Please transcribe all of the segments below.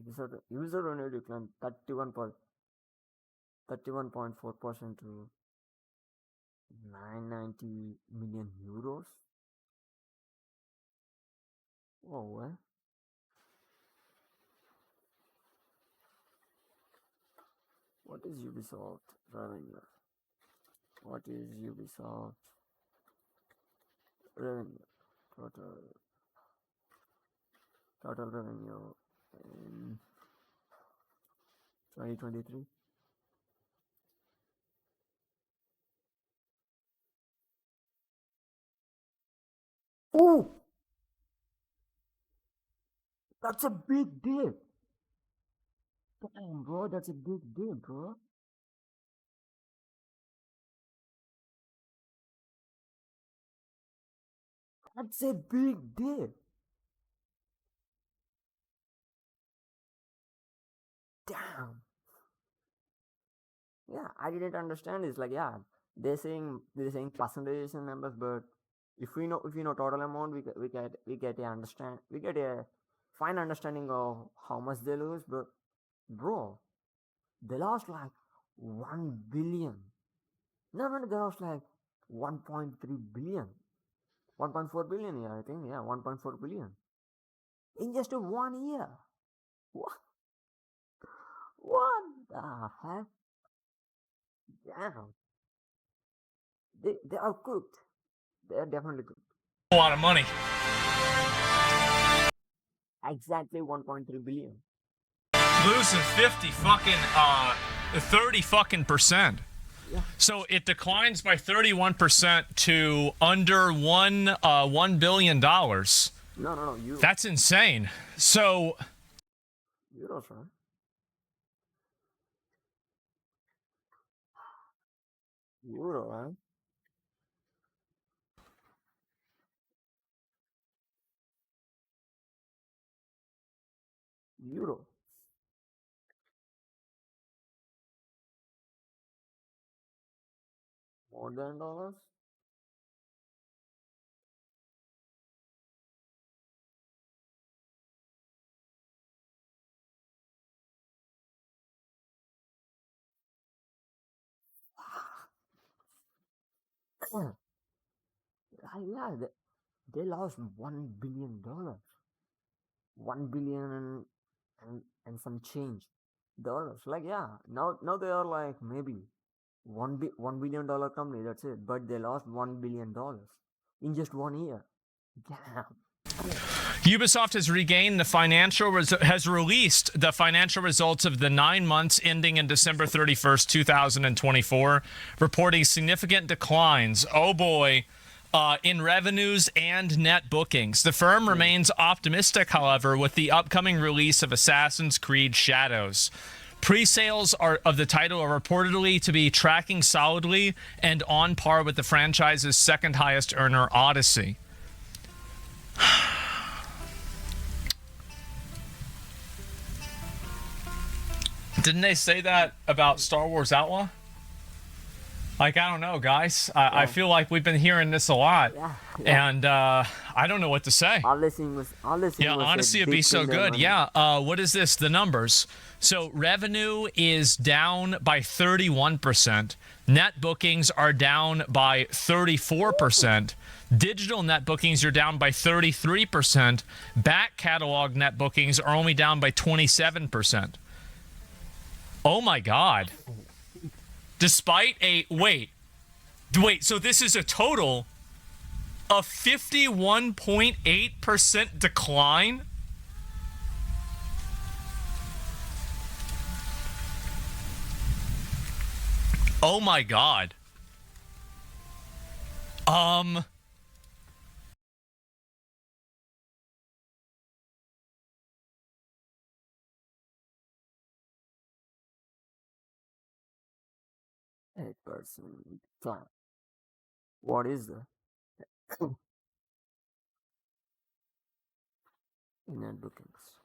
User revenue declined 31.4% to 990 million euros. Oh well. What is Ubisoft revenue? What is Ubisoft revenue? Total revenue in 2023. Oh, that's a big dip. Damn, bro, that's a big dip, bro. That's a big dip. Damn. Yeah, I didn't understand. It's like, yeah, they're saying percentage and numbers, but if we know total amount, we get a fine understanding of how much they lose. But bro, they lost like 1 billion. No, they lost like 1.3 billion, 1.4 billion. Yeah, I think, yeah, 1.4 billion in just a 1 year. What? What the heck? Damn, they are cooked. They are definitely cooked. A lot of money. Exactly 1.3 billion. Losing 30 fucking percent. Yeah. So it declines by 31% to under $1 billion. No, euros. That's insane. So Euros, right? Euro, right? Euro. More than dollars? Yeah, they lost $1 billion. 1 billion and some change dollars. Like, yeah, now they are like maybe $1 billion company. That's it. But they lost $1 billion in just 1 year. Damn. Ubisoft has regained the has released the financial results of the 9 months ending in December 31st, 2024, reporting significant declines. Oh boy. In revenues and net bookings. The firm remains optimistic, however, with the upcoming release of Assassin's Creed Shadows. Pre-sales of the title are reportedly to be tracking solidly and on par with the franchise's second highest earner, Odyssey. Didn't they say that about Star Wars Outlaw? Like, I don't know, guys. I feel like we've been hearing this a lot. Yeah. And I don't know what to say. Odyssey was honestly, it'd be so good. Yeah. What is this? The numbers. So revenue is down by 31%. Net bookings are down by 34%. Digital net bookings are down by 33%. Back catalog net bookings are only down by 27%. Oh my God. Despite a wait, so this is a total of 51.8% decline. Oh my God. 8% decline. What is the in net bookings?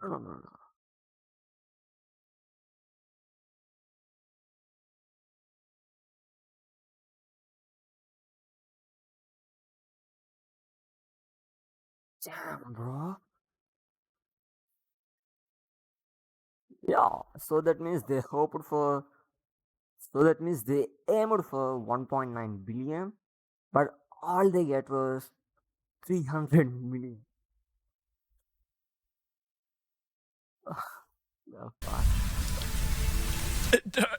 No. Damn, bro. Yeah, so that means they hoped for, so that means they aimed for 1.9 billion, but all they get was 300 million. The fuck?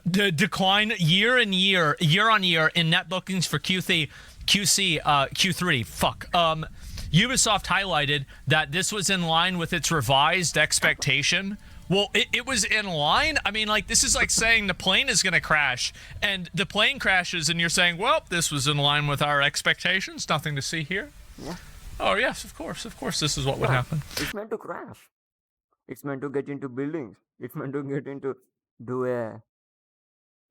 The decline year on year in net bookings for Q3. Fuck. Ubisoft highlighted that this was in line with its revised expectation. Well, it was in line. I mean, like, this is like saying the plane is going to crash, and the plane crashes, and you're saying, well, this was in line with our expectations. Nothing to see here. Yeah. Oh, yes, of course, this is what would happen. It's meant to crash. It's meant to get into buildings. It's meant to get into do a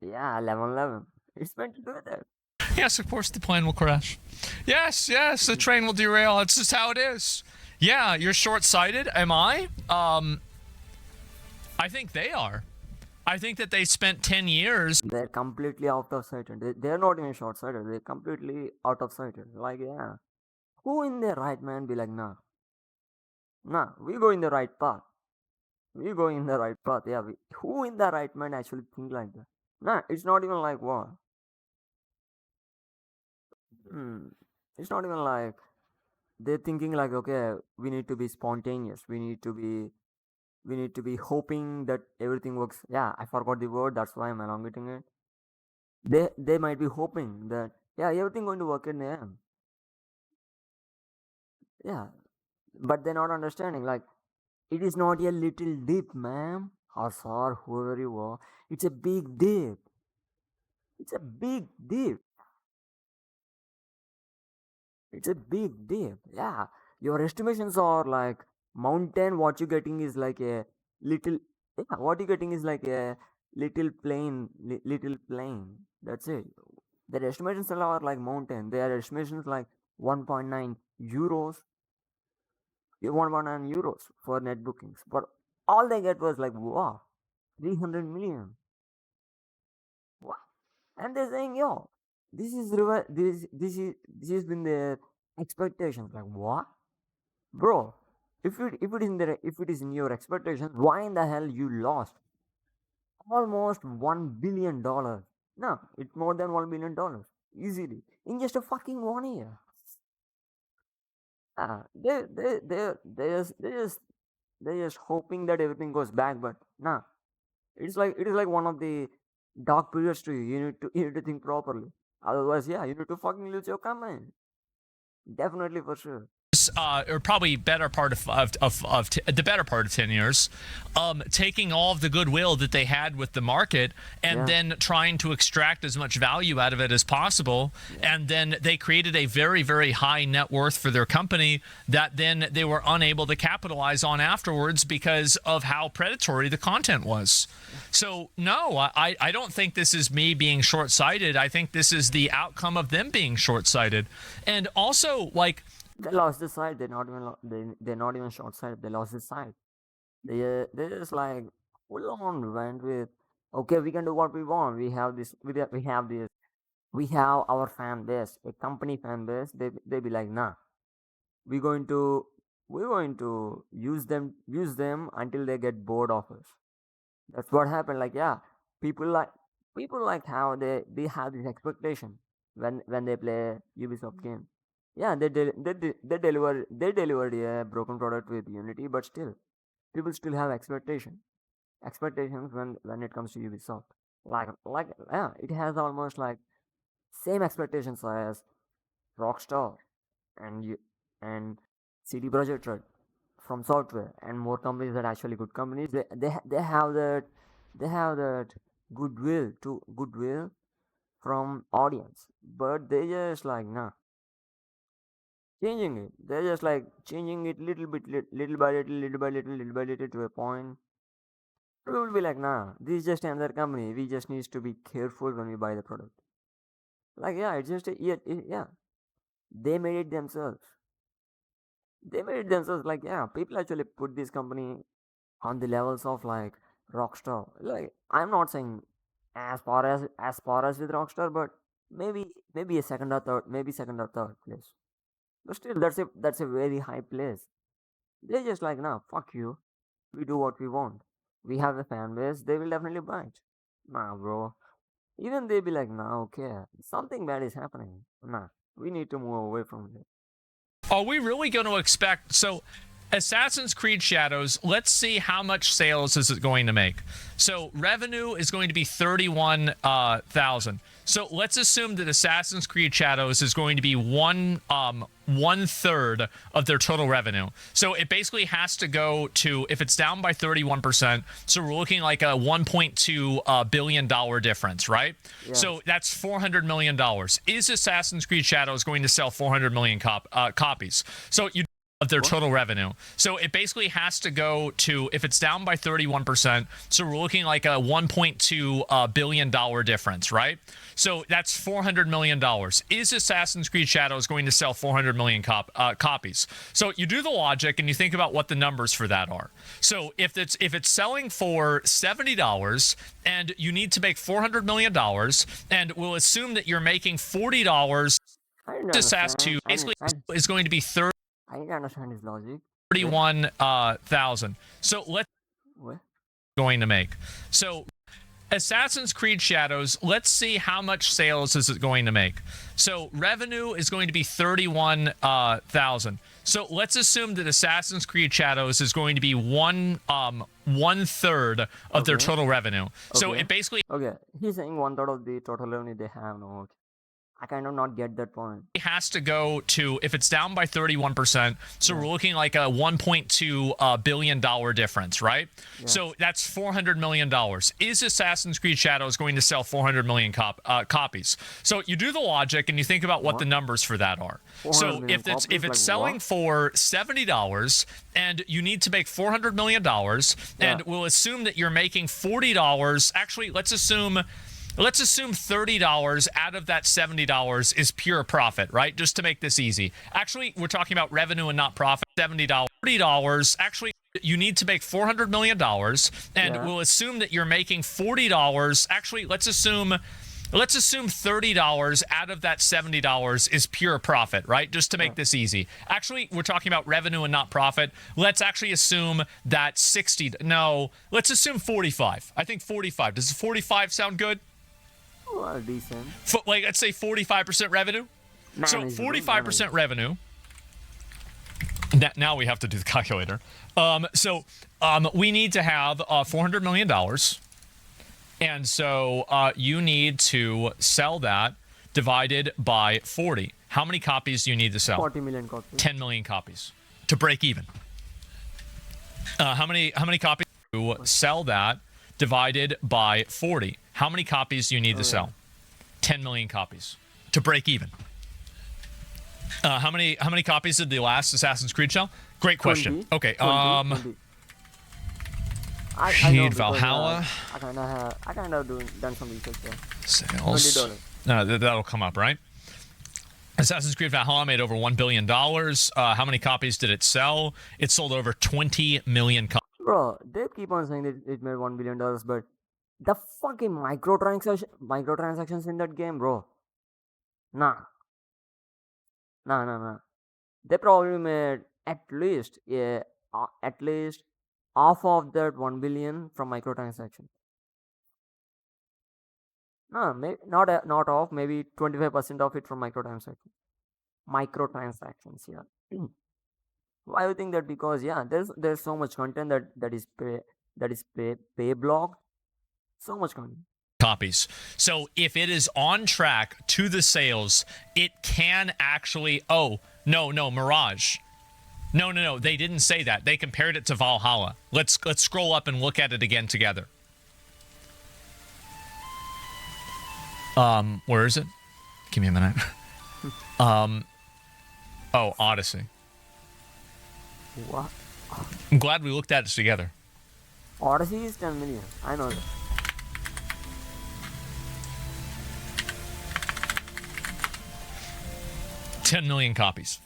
11-11. It's meant to do that. Yes, of course the plane will crash. Yes, the train will derail. It's just how it is. Yeah, you're short-sighted. Am I? I think they are. I think that they spent 10 years. They're completely out of sighted. They're not even short sighted. They're completely out of sighted. Like, yeah. Who in their right mind be like, nah, we go in the right path. We go in the right path. Yeah, who in the right mind actually think like that? Nah, it's not even like what? It's not even like they're thinking like, okay, we need to be spontaneous. We need to be hoping that everything works. Yeah, I forgot the word. That's why I'm elongating it. They might be hoping that, yeah, everything going to work in the end. Yeah, but they're not understanding. Like, it is not a little dip, ma'am, or sir, whoever you are. It's a big dip. It's a big dip. It's a big dip. Yeah, your estimations are like mountain. What you're getting is like a little. Yeah, what you're getting is like a little plane. Little plane. That's it. Their estimations are like mountain. Their estimations like 1.9 euros. 1.9 euros for net bookings, but all they get was like, wow, 300 million. What? And they're saying, yo, this is this has been their expectations. Like, what, bro? If it is in your expectations, why in the hell you lost almost $1 billion? No, it's more than $1 billion easily in just a fucking 1 year. They're just hoping that everything goes back, but nah, it is like one of the dark periods to you. You need to think properly. Otherwise, yeah, you need to fucking lose your command. Definitely for sure. Or probably better part of the better part of 10 years, taking all of the goodwill that they had with the market and then trying to extract as much value out of it as possible. And then they created a very, very high net worth for their company that then they were unable to capitalize on afterwards because of how predatory the content was. So no, I don't think this is me being short-sighted. I think this is the outcome of them being short-sighted. And also, like, they lost the side. They're not even short sighted. They lost the side. They just like full on went with, okay, we can do what we want. We have this. We have this. We have our fan base, a company fan base. They be like, nah, we're going to use them until they get bored of us. That's what happened. Like, yeah, people like how they have this expectation when they play Ubisoft game. Yeah, they delivered a broken product with Unity, but still, people still have expectations when it comes to Ubisoft. Like yeah, it has almost like same expectations as Rockstar and CD Projekt Red from software and more companies that are actually good companies. They have that goodwill from audience, but they just like, nah, changing it. They're just like changing it little bit, little by little to a point. People will be like, nah, this is just another company. We just need to be careful when we buy the product. Like, yeah, it's just yeah. They made it themselves. Like, yeah, people actually put this company on the levels of like Rockstar. Like, I'm not saying as far as with Rockstar, but maybe a second or third place. But still, that's a very high place. They're just like, nah, fuck you. We do what we want. We have a fan base. They will definitely buy it. Nah, bro. Even they be like, nah, okay, something bad is happening. Nah, we need to move away from it. Are we really going to expect? So, Assassin's Creed Shadows, let's see how much sales is it going to make. So, revenue is going to be 31,000. So, let's assume that Assassin's Creed Shadows is going to be one third of their total revenue. So, it basically has to go to, if it's down by 31%, so we're looking like a $1.2 billion difference, right? Yes. So, that's $400 million. Is Assassin's Creed Shadows going to sell 400 million copies? So, you of their total revenue. So it basically has to go to, if it's down by 31%, so we're looking like a $1.2 billion difference, right? So that's $400 million. Is Assassin's Creed Shadows going to sell 400 million copies? So you do the logic and you think about what the numbers for that are. So if it's selling for $70 and you need to make $400 million, and we'll assume that you're making $40, this has to basically is going to be 30. I didn't understand his logic. 31,000. So let's What? going to make. So Assassin's Creed Shadows, let's see how much sales is it going to make. So revenue is going to be 31,000. So let's assume that Assassin's Creed Shadows is going to be one third of their total revenue. So it basically he's saying 1/3 of the total revenue they have. No, okay. I kind of not get that point. It has to go to, if it's down by 31%, so we're looking like a $1.2 billion difference, right? Yeah. So that's $400 million. Is Assassin's Creed Shadows going to sell 400 million copies? So you do the logic and you think about what the numbers for that are. So if it's selling for $70 and you need to make $400 million, and we'll assume that you're making $40. Actually, let's assume $30 out of that $70 is pure profit, right? Just to make this easy. Actually, we're talking about revenue and not profit. $70, $40. Actually, you need to make $400 million, and we'll assume that you're making $40. Actually, let's assume $30 out of that $70 is pure profit, right? Just to make this easy. Actually, we're talking about revenue and not profit. Let's actually assume that let's assume 45. I think 45. Does 45 sound good? Well, decent. Like, let's say 45% revenue. So 45% revenue. Now we have to do the calculator. We need to have $400 million. And so you need to sell that divided by 40. How many copies do you need to sell? 40 million copies. 10 million copies to break even. How many copies to sell that divided by 40? How many copies do you need to sell? 10 million copies to break even. How many copies did the last Assassin's Creed sell? Great question. 20, okay. 20. I need Valhalla. I kind of done some research there. Sales. $20. No, that'll come up, right? Assassin's Creed Valhalla made over $1 billion. How many copies did it sell? It sold over 20 million copies. Bro, they keep on saying that it made $1 billion, but the fucking microtransactions in that game, bro. Nah. They probably made at least half of that 1 billion from microtransactions. No, maybe not half, maybe 25% of it from microtransactions. Yeah. Why do you think that? Because there's so much content that is pay blocked. So much content. Copies. So if it is on track to the sales, it can actually. Oh no, Mirage. No. They didn't say that. They compared it to Valhalla. Let's scroll up and look at it again together. Where is it? Give me a minute. Oh, Odyssey. What? I'm glad we looked at it together. Odyssey is 10 million. I know that. $10 million copies.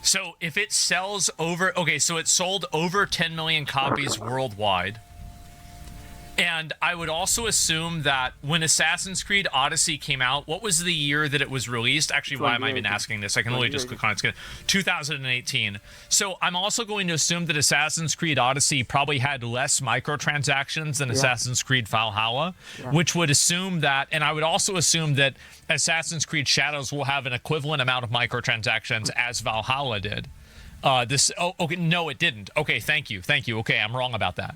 So if it sells over, so it sold over 10 million copies worldwide. And I would also assume that when Assassin's Creed Odyssey came out, what was the year that it was released? Actually, why am I even asking this? I can only just click on it. It's good. 2018. So I'm also going to assume that Assassin's Creed Odyssey probably had less microtransactions than Assassin's Creed Valhalla, which would assume that, and I would also assume that Assassin's Creed Shadows will have an equivalent amount of microtransactions as Valhalla did. Okay, no, it didn't. Okay, thank you. Okay, I'm wrong about that.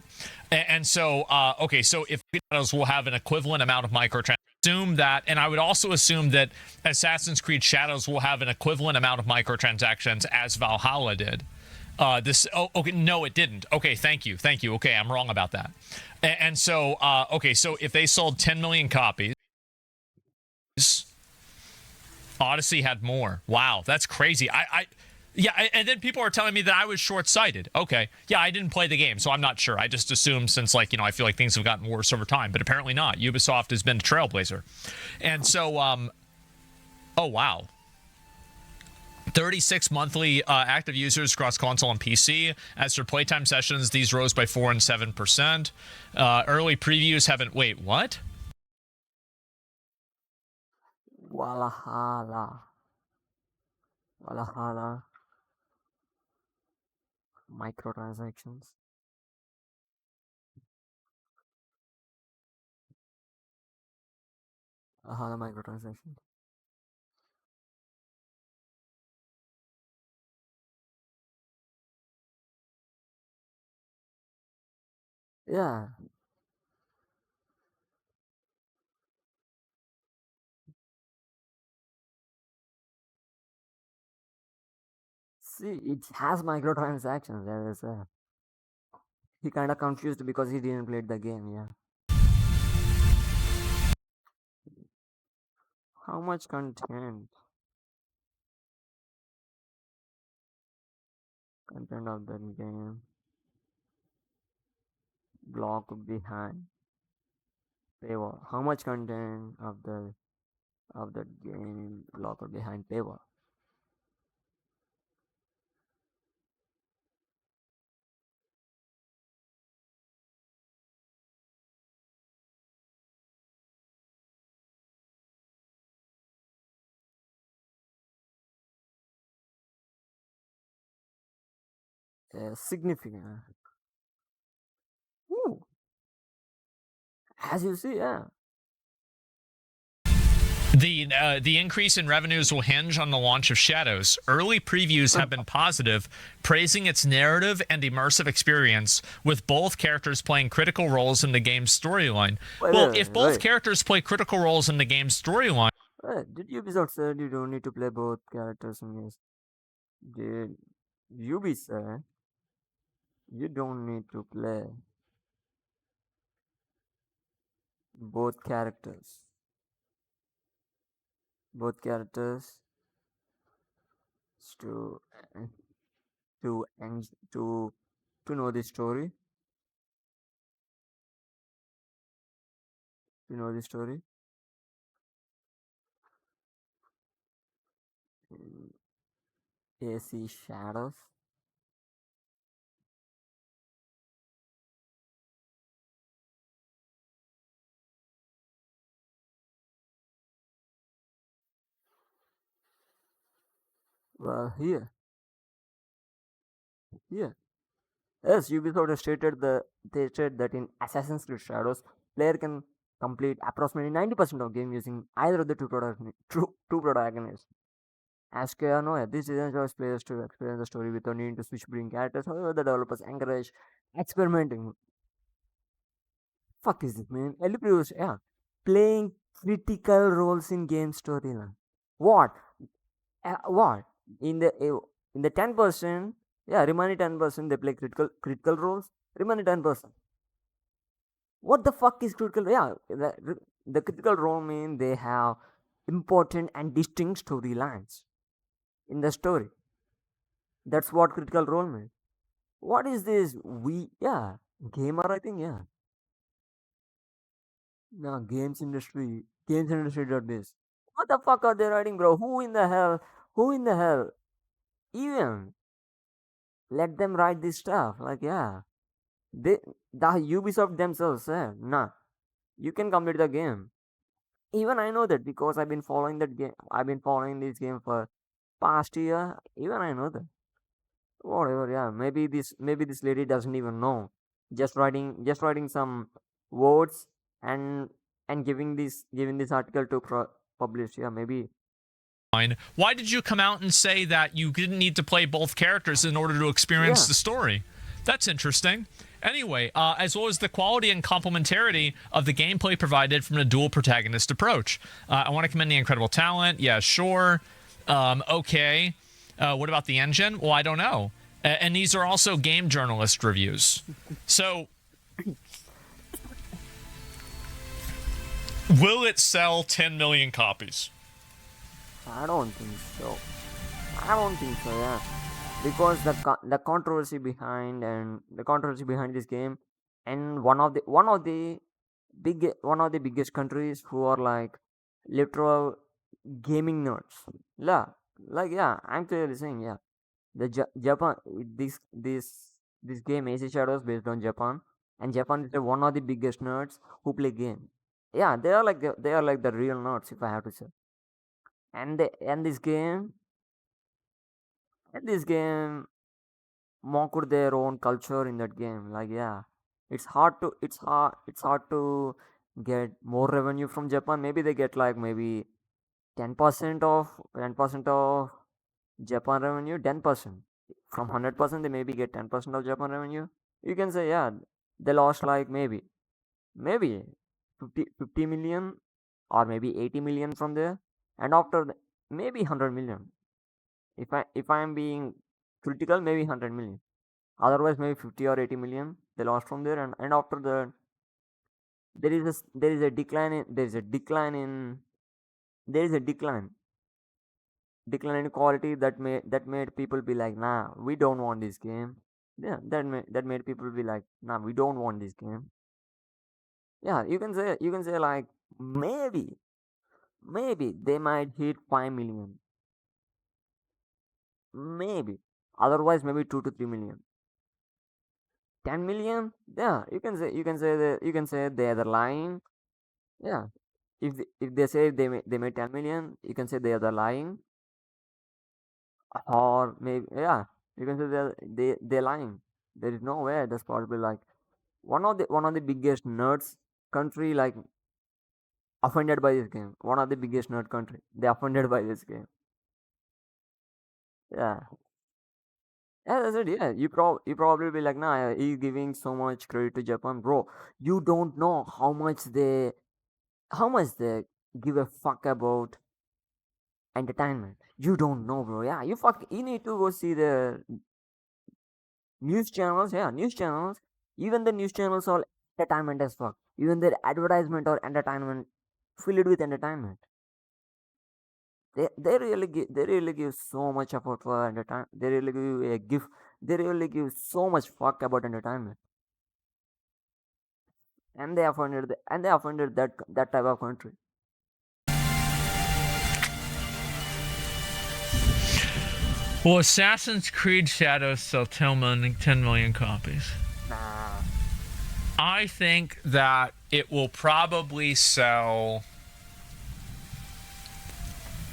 And so, okay, so if Shadows will have an equivalent amount of microtransactions, assume that, and I would also assume that Assassin's Creed Shadows will have an equivalent amount of microtransactions as Valhalla did. Okay, no, it didn't. Okay, thank you. Okay, I'm wrong about that. And so, okay, so if they sold 10 million copies, Odyssey had more. Wow, that's crazy. Yeah, and then people are telling me that I was short-sighted. Okay, yeah, I didn't play the game, so I'm not sure. I just assumed since, like, I feel like things have gotten worse over time, but apparently not. Ubisoft has been a trailblazer. And so, oh, wow. 36 monthly active users across console and PC. As for playtime sessions, these rose by 4% and 7%. Early previews haven't... Wait, what? Valhalla. Microtransactions. Valhalla microtransactions. Yeah. See, it has microtransactions. There is a. He kind of confused because he didn't play the game. Yeah. How much content? Content of the game. Block behind paywall. How much content of the game block behind paywall? Significant. Ooh. As you see, yeah. The increase in revenues will hinge on the launch of Shadows. Early previews have been positive, praising its narrative and immersive experience, with both characters playing critical roles in the game's storyline. If both characters play critical roles in the game's storyline... Did Ubisoft say you don't need to play both characters in this? Did Ubisoft say you don't need to play both characters? Both characters to to to know the story. To know the story. AC Shadows. Well, here. Yes, Ubisoft has they stated that in Assassin's Creed Shadows, player can complete approximately 90% of game using either of the two protagonists. As Keanu, this design allows players to experience the story without needing to switch between characters. However, the developers encourage experimenting. Fuck is it, man? Early previews, yeah. Playing critical roles in game storyline. What? What? In the 10%, yeah, remaining 10% they play critical roles. Remaining 10%. What the fuck is critical? Yeah, the critical role mean they have important and distinct storylines in the story. That's what critical role means. What is this? Gamer, I think, yeah. No, games industry did this. What the fuck are they writing, bro? Who in the hell? Who in the hell? Even let them write this stuff. Like, yeah. They the Ubisoft themselves said, nah, you can complete the game. Even I know that because I've been following that game. I've been following this game for past year. Even I know that. Whatever, yeah. Maybe this lady doesn't even know. Just writing some words and giving this article to publish. Yeah, maybe. Why did you come out and say that you didn't need to play both characters in order to experience Yeah. the story? That's interesting. Anyway, as well as the quality and complementarity of the gameplay provided from a dual protagonist approach. I want to commend the incredible talent. Yeah, sure. Okay. What about the engine? Well, I don't know. And these are also game journalist reviews. So, will it sell 10 million copies? I don't think so. I don't think so. Yeah, because the controversy behind this game, and one of the biggest countries who are like literal gaming nerds. Yeah, like yeah, I'm clearly saying yeah. Japan, this game AC Shadows based on Japan, and Japan is one of the biggest nerds who play game. Yeah, they are like the real nerds if I have to say. And this game mocked their own culture in that game. Like yeah, it's hard to get more revenue from Japan. Maybe they get like maybe 10% of Japan revenue, 10%. From 100%, they maybe get 10% of Japan revenue. You can say, yeah, they lost like maybe 50 million or maybe 80 million from there. And after maybe 100 million. If I'm being critical, maybe 100 million. Otherwise, maybe 50 or 80 million they lost from there. And after that, there is a decline in quality that made people be like, nah, we don't want this game. Yeah, that made people be like, nah, we don't want this game. Yeah, you can say like maybe they might hit 5 million, maybe. Otherwise, maybe 2 to 3 million. 10 million, yeah, you can say they're the lying. Yeah, if they say they made 10 million, you can say they are the lying. Or maybe yeah, you can say they're lying. There is no way that's possible. Like one of the biggest nerds country like offended by this game. One of the biggest nerd country, they offended by this game. Yeah, yeah, that's it. Yeah, you probably be like, nah, he's giving so much credit to Japan, bro. You don't know how much they give a fuck about entertainment. You don't know, bro. Yeah, you need to go see the news channels. Yeah, news channels. Even the news channels are entertainment as fuck. Even their advertisement or entertainment filled with entertainment. They really give so much effort for entertainment. They really give so much fuck about entertainment, and they offended that type of country. Well, Assassin's Creed Shadows sell 10 million copies. Nah, I think that it will probably sell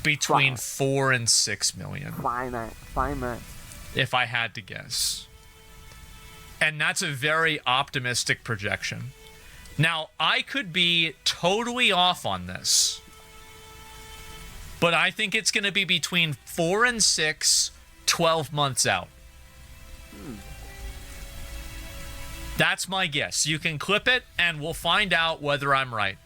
between five, 4 and 6 million, five man. if I had to guess. And that's a very optimistic projection. Now, I could be totally off on this, but I think it's going to be between 4 and 6, 12 months out. That's my guess. You can clip it, and we'll find out whether I'm right.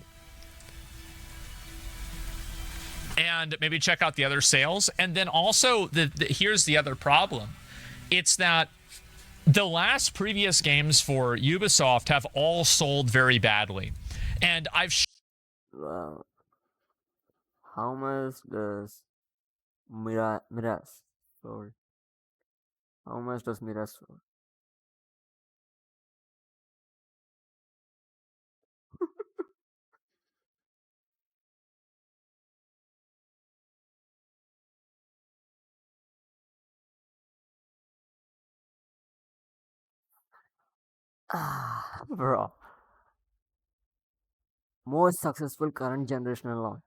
And maybe check out the other sales. And then also, here's the other problem. It's that the last previous games for Ubisoft have all sold very badly. And I've Well, how much does Miras sold? How much does Miras sold? Bro, most successful current generational launch.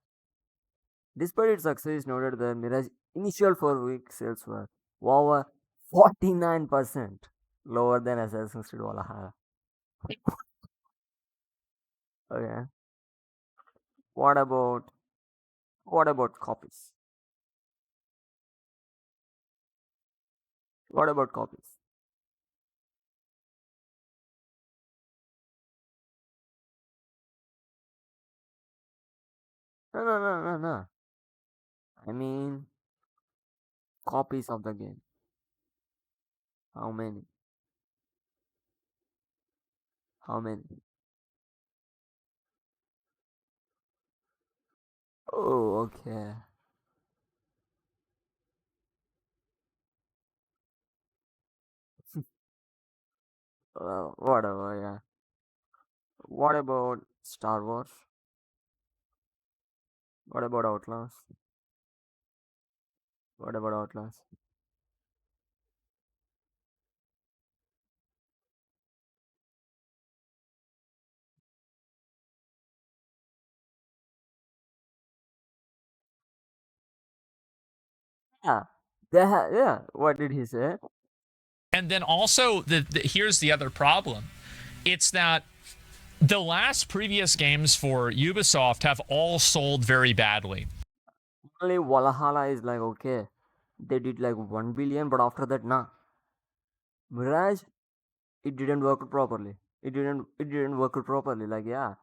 Despite its success, noted the Mirage initial 4 week sales were over 49% lower than Assassin's Creed Valhalla. Okay. What about what about copies? What about copies? No, no, no, no, no. I mean copies of the game. How many? How many? Oh, okay. Whatever, yeah. What about Star Wars? What about Outlaws? What about Outlaws? Yeah. Yeah. What did he say? And then also, here's the other problem. It's that the last previous games for Ubisoft have all sold very badly. Only Valhalla is like okay. They did like 1 billion, but after that, nah. Mirage, it didn't work properly. It didn't work properly. Like yeah,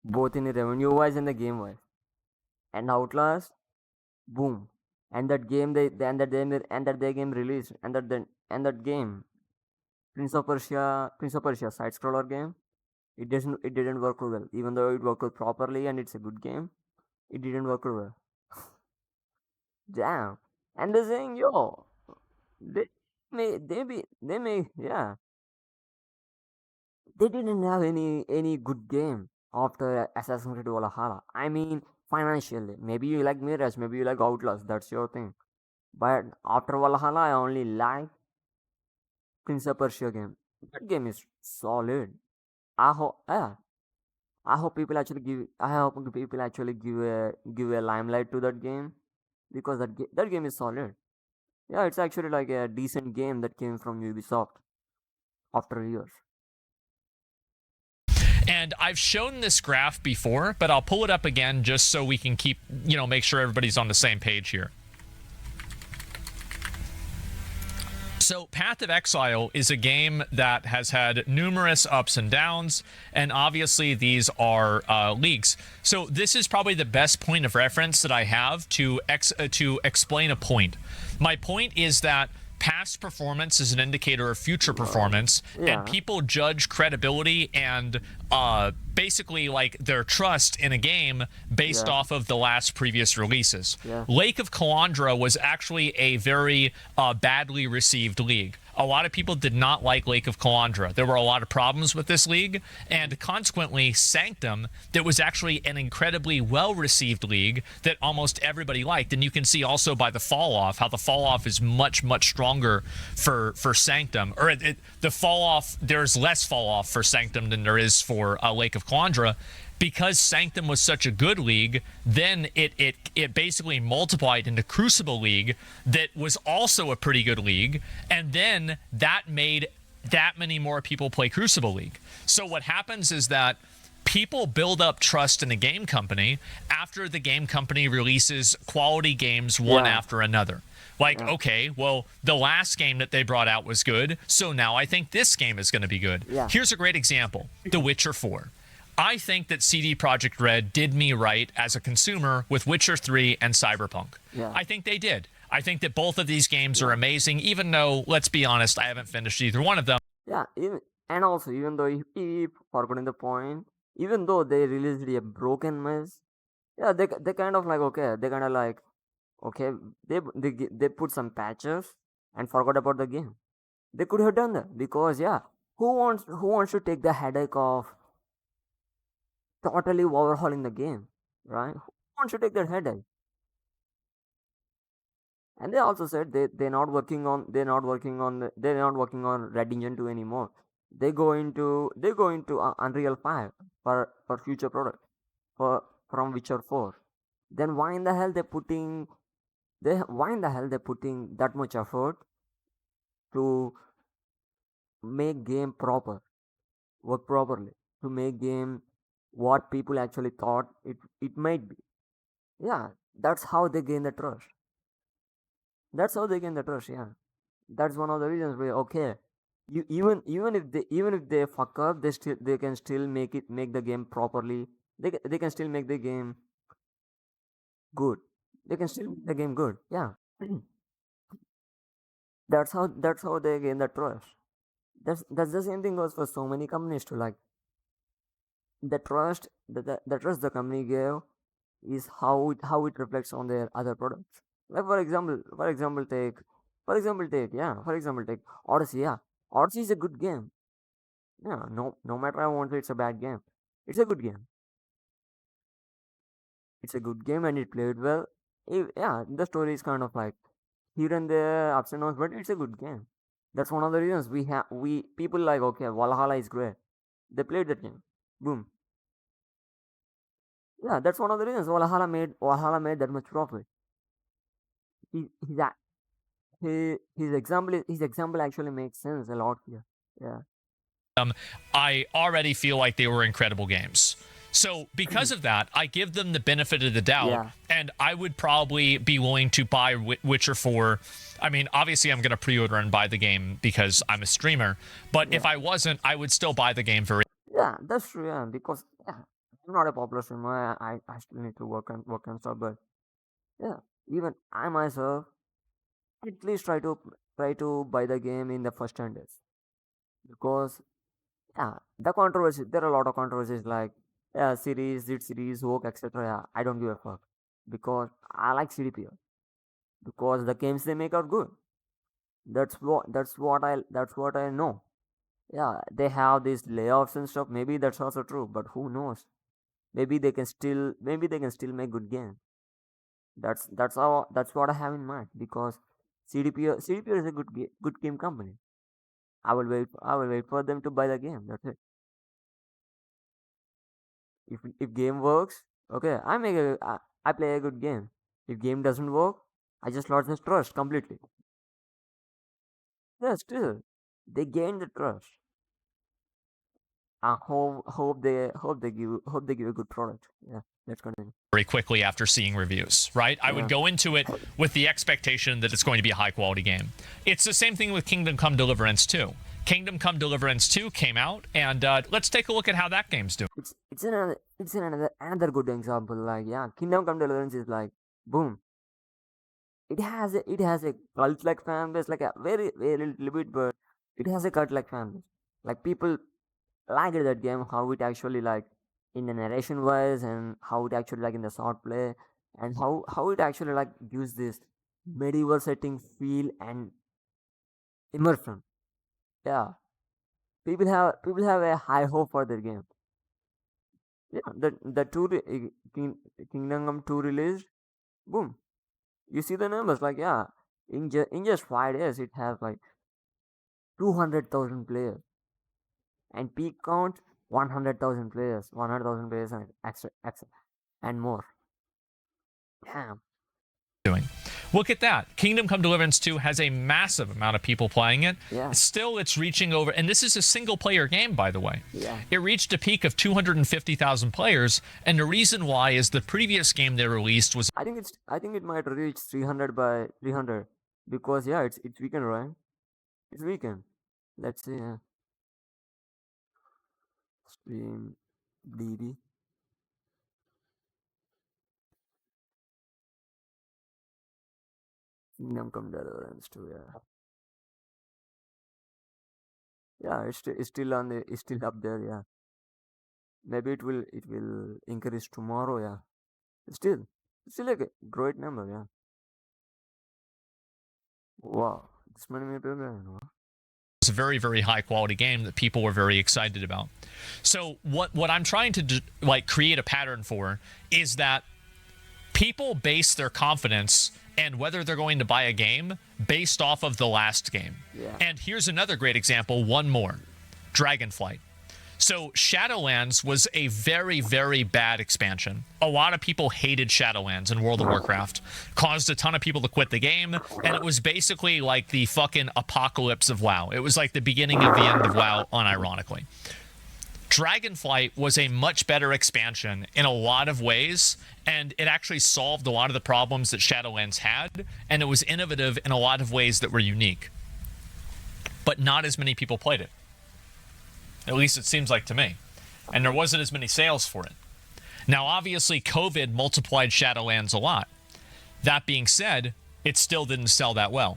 both in the revenue wise and the game wise. And Outlast, boom. And that game and that they game released and that game Prince of Persia side scroller game. It didn't work well. Even though it worked properly and it's a good game, it didn't work well. Damn. And they're saying, yo, they may yeah. They didn't have any good game after Assassin's Creed Valhalla. I mean financially. Maybe you like Mirage, maybe you like Outlast, that's your thing. But after Valhalla I only like Prince of Persia game. That game is solid. I hope yeah. I hope people actually give a limelight to that game because that game is solid. Yeah, it's actually like a decent game that came from Ubisoft after years. And I've shown this graph before, but I'll pull it up again just so we can keep, make sure everybody's on the same page here. So Path of Exile is a game that has had numerous ups and downs, and obviously these are leaks. So this is probably the best point of reference that I have to explain a point. My point is that past performance is an indicator of future performance, Yeah. and people judge credibility and basically like their trust in a game based Yeah. off of the last previous releases. Yeah. Lake of Calandra was actually a very badly received league. A lot of people did not like Lake of Calandra. There were a lot of problems with this league, and consequently, Sanctum, that was actually an incredibly well-received league that almost everybody liked. And you can see also by the fall-off, how the fall-off is much, much stronger for Sanctum. Or the fall-off, there's less fall-off for Sanctum than there is for Lake of Calandra. Because Sanctum was such a good league, then it basically multiplied into Crucible League that was also a pretty good league, and then that made that many more people play Crucible League. So what happens is that people build up trust in a game company after the game company releases quality games one Yeah. after another. Like, Yeah. okay, well, the last game that they brought out was good, so now I think this game is going to be good. Yeah. Here's a great example, The Witcher 4. I think that CD Projekt Red did me right as a consumer with Witcher 3 and Cyberpunk. Yeah. I think they did. I think that both of these games are amazing, even though, let's be honest, I haven't finished either one of them. Yeah, and also even though if forgetting the point, even though they released a broken mess, yeah, they kind of like okay, they kind of like okay, they put some patches and forgot about the game. They could have done that because yeah, who wants to take the headache of totally overhauling the game, right? Who wants to take that headache? And they also said they're not working on Red Engine 2 anymore. they go into Unreal 5 for future product from Witcher 4. Then why in the hell they're putting that much effort to make game work properly, to make game what people actually thought it might be. Yeah, that's how they gain the trust. Yeah, that's one of the reasons where, okay, you even if they fuck up, they can still make the game properly. They can still make the game good. They can still make the game good. Yeah. That's how they gain the trust. That's the same thing goes for so many companies too. Like the trust the company gave is how it reflects on their other products. Like for example take Odyssey. Yeah, Odyssey is a good game. Yeah, no matter how much it's a bad game, it's a good game. It's a good game and it played well. Yeah, the story is kind of like here and there, ups and downs, but it's a good game. That's one of the reasons we people like, okay, Valhalla is great. They played that game. Boom. Yeah, that's one of the reasons Valhalla made that much profit. He, his a- his example actually makes sense a lot here. Yeah. I already feel like they were incredible games. So because of that, I give them the benefit of the doubt, Yeah. and I would probably be willing to buy Witcher 4. I mean, obviously, I'm going to pre-order and buy the game because I'm a streamer. But if Yeah. I wasn't, I would still buy the game for Yeah, that's true. Yeah, because yeah, I'm not a popular streamer. I still need to work on stuff, but yeah, even I myself at least try to buy the game in the first 10 days, because yeah, there are a lot of controversies like, yeah, series, did series work, etc. Yeah, I don't give a fuck, because I like CDPR, because the games they make are good. That's what I know. Yeah, they have these layoffs and stuff. Maybe that's also true, but who knows? Maybe they can still make good games. That's what I have in mind, because CDPR is a good game company. I will wait for them to buy the game. That's it. If game works, okay, I play a good game. If game doesn't work, I just lost the trust completely. Yeah, still they gain the trust. I hope they give a good product. Yeah, let's continue. very quickly after seeing reviews, right? I would Yeah. go into it with the expectation that it's going to be a high-quality game. It's the same thing with Kingdom Come Deliverance 2. Kingdom Come Deliverance 2 came out, and let's take a look at how that game's doing. It's another good example. Like, yeah, Kingdom Come Deliverance is like, boom. It has a cult like fan base, like a very very little bit, but it has a cult like fan base. Like, people liked that game, how it actually like in the narration wise, and how it actually like in the sword play, and how it actually like gives this medieval setting feel and immersion. Yeah, people have a high hope for their game. Yeah, Kingdom Come 2 released, boom. You see the numbers, like, yeah, in just 5 days it has like 200,000 players, and peak count 100,000 players and extra and more. Damn. Doing. Look at that. Kingdom Come Deliverance 2 has a massive amount of people playing it. Yeah. Still, it's reaching over, and this is a single-player game, by the way. Yeah. It reached a peak of 250,000 players, and the reason why is the previous game they released was I think it might reach 300 by 300, because yeah, it's weekend, right? It's weekend. Let's see. Stream DB. Kingdom Come Deliverance 2. Yeah. Yeah, it's still up there. Yeah. Maybe it will increase tomorrow. Yeah. Still, it's still like a great number. Yeah. Wow. This many people. a very, very high quality game that people were very excited about. So what I'm trying to do, like create a pattern for is that people base their confidence and whether they're going to buy a game based off of the last game. Yeah. And here's another great example, one more. Dragonflight. So Shadowlands was a very, very bad expansion. A lot of people hated Shadowlands in World of Warcraft, caused a ton of people to quit the game, and it was basically like the fucking apocalypse of WoW. It was like the beginning of the end of WoW, unironically. Dragonflight was a much better expansion in a lot of ways, and it actually solved a lot of the problems that Shadowlands had, and it was innovative in a lot of ways that were unique. But not as many people played it. At least it seems like to me. And there wasn't as many sales for it. Now, obviously, COVID multiplied Shadowlands a lot. That being said, it still didn't sell that well.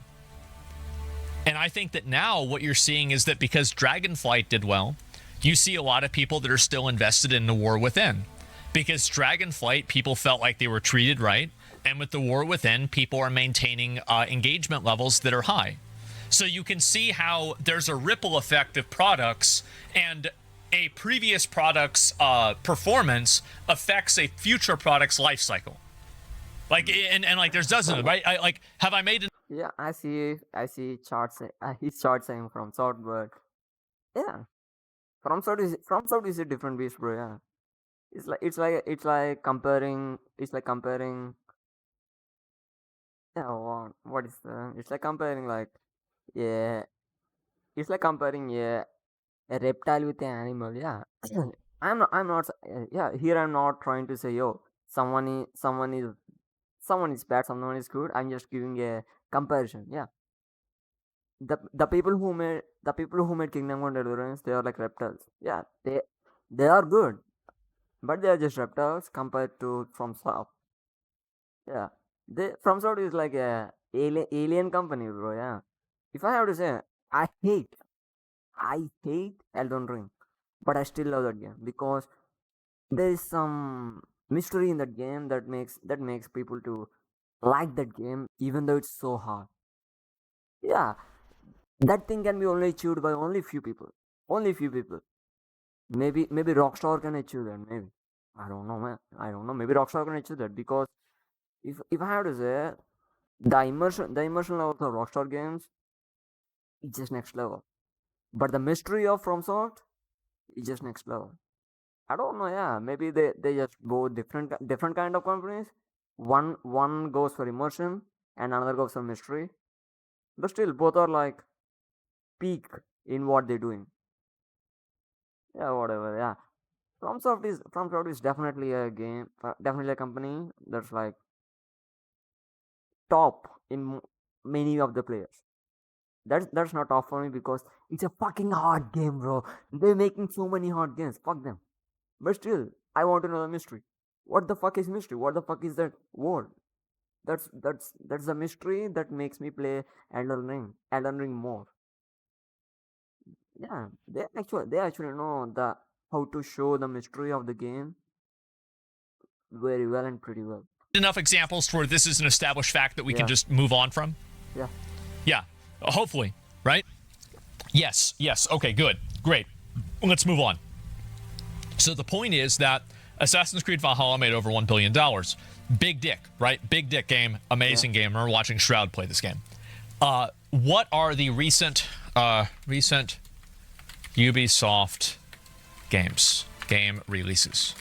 And I think that now what you're seeing is that because Dragonflight did well, you see a lot of people that are still invested in the War Within. Because Dragonflight, people felt like they were treated right. And with the War Within, people are maintaining engagement levels that are high. So you can see how there's a ripple effect of products, and a previous product's performance affects a future product's life cycle. Like, and like there's dozens of them, right? Have I made it? Yeah, I see charts. His charts saying from sort, but yeah, from sort is a different beast, bro. Yeah, it's like comparing. Yeah, what is the? It's like comparing like yeah. It's like comparing a reptile with an animal. Yeah, I'm not. Yeah, here I'm not trying to say yo someone is bad, someone is good. I'm just giving a comparison. Yeah, the people who made Kingdom Come Deliverance, they are like reptiles. Yeah, they are good, but they are just reptiles compared to From Soft. Yeah, they From Soft is like a alien company, bro. Yeah, if I have to say, I hate I hate Elden Ring, but I still love that game because there is some mystery in that game that makes people to like that game even though it's so hard. Yeah, that thing can be only achieved by only few people. Only few people. Maybe Rockstar can achieve that. Maybe I don't know, man. I don't know. Maybe Rockstar can achieve that because if I have to say the immersion levels of Rockstar games is just next level. But the mystery of FromSoft is just next level. I don't know. Yeah, maybe they just go different kind of companies. One goes for immersion and another goes for mystery. But still, both are like peak in what they're doing. Yeah, whatever. Yeah, FromSoft is definitely a game, definitely a company that's like top in many of the players. That's not top for me because it's a fucking hard game, bro. They're making so many hard games. Fuck them. But still, I want to know the mystery. What the fuck is mystery? What the fuck is that world? That's the mystery that makes me play Elden Ring more. Yeah, they actually know the how to show the mystery of the game very well and pretty well. Enough examples to where this is an established fact that we can Yeah. just move on from? Yeah. Yeah, hopefully, right? Yes. Okay, good. Great. Let's move on. So the point is that Assassin's Creed Valhalla made over $1 billion. Big dick, right? Big dick game. Amazing game. I remember watching Shroud play this game. What are the recent Ubisoft game releases?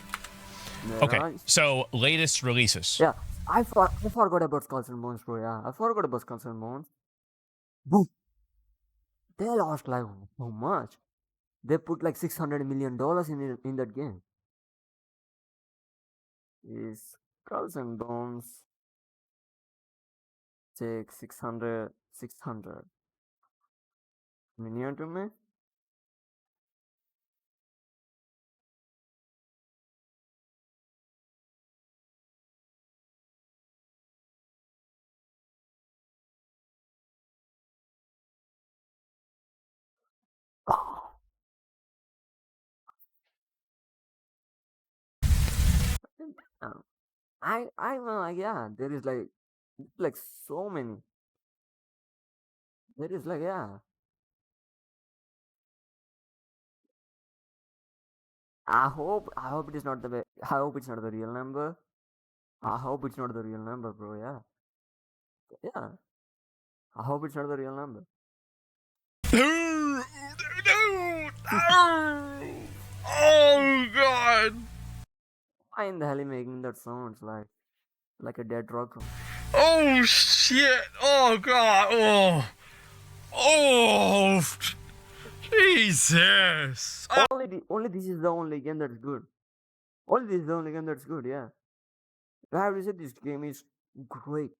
Okay, Right. so latest releases. Yeah. I forgot about Skulls and Bones, bro. Yeah, I forgot about Skulls and Bones. Boom. They lost like how much? They put like $600 million in that game. Is Skulls and Bones take 600 million to me? Uh, I know, like, yeah, there is like so many. There is like, yeah. I hope it is not I hope it's not the real number. I hope it's not the real number, bro. Yeah. Yeah. I hope it's not the real number. Oh God. Why in the hell are you making that sounds like a dead rock? Oh shit. Oh God. Oh. Oh. Jesus. Only this is the only game that's good. Only this is the only game that's good. Yeah. I have to say this game is great.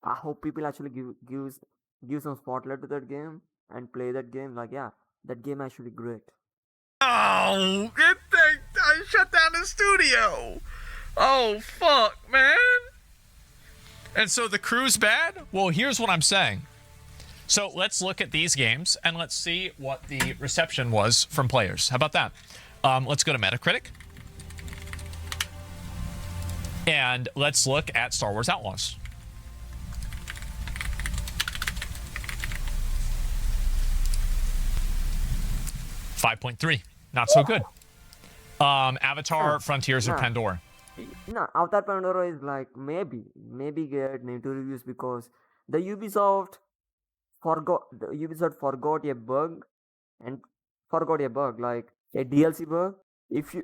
I hope people actually give some spotlight to that game and play that game. Like, yeah, that game actually great. Oh, good thing I shut down the studio. Oh, fuck, man. And so the crew's bad? Well, here's what I'm saying. So let's look at these games and let's see what the reception was from players. How about that? Let's go to Metacritic. And let's look at Star Wars Outlaws. .3, not so good. Avatar: Frontiers of Pandora. No, Avatar Pandora is like maybe get negative reviews because the Ubisoft forgot a bug like a DLC bug. If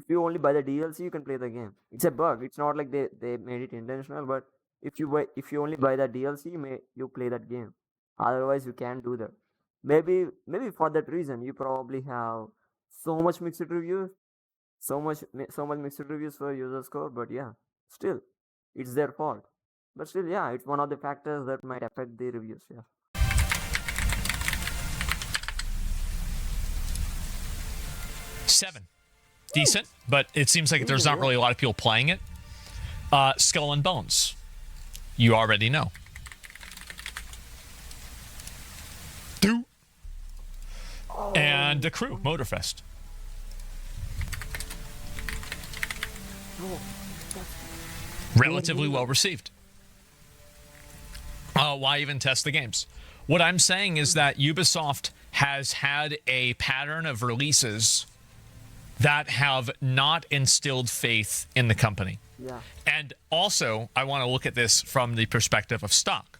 you only buy the DLC, you can play the game. It's a bug. It's not like they made it intentional, but if you only buy the DLC, you play that game. Otherwise, you can't do that. Maybe for that reason, you probably have so much mixed reviews, so much mixed reviews for user score. But yeah, still, it's their fault. But still, yeah, it's one of the factors that might affect the reviews. Yeah. Seven. Decent, but it seems like there's not really a lot of people playing it. Skull and Bones. You already know. And The Crew, Motorfest. Relatively well received. Why even test the games? What I'm saying is that Ubisoft has had a pattern of releases that have not instilled faith in the company. Yeah. And also, I want to look at this from the perspective of stock.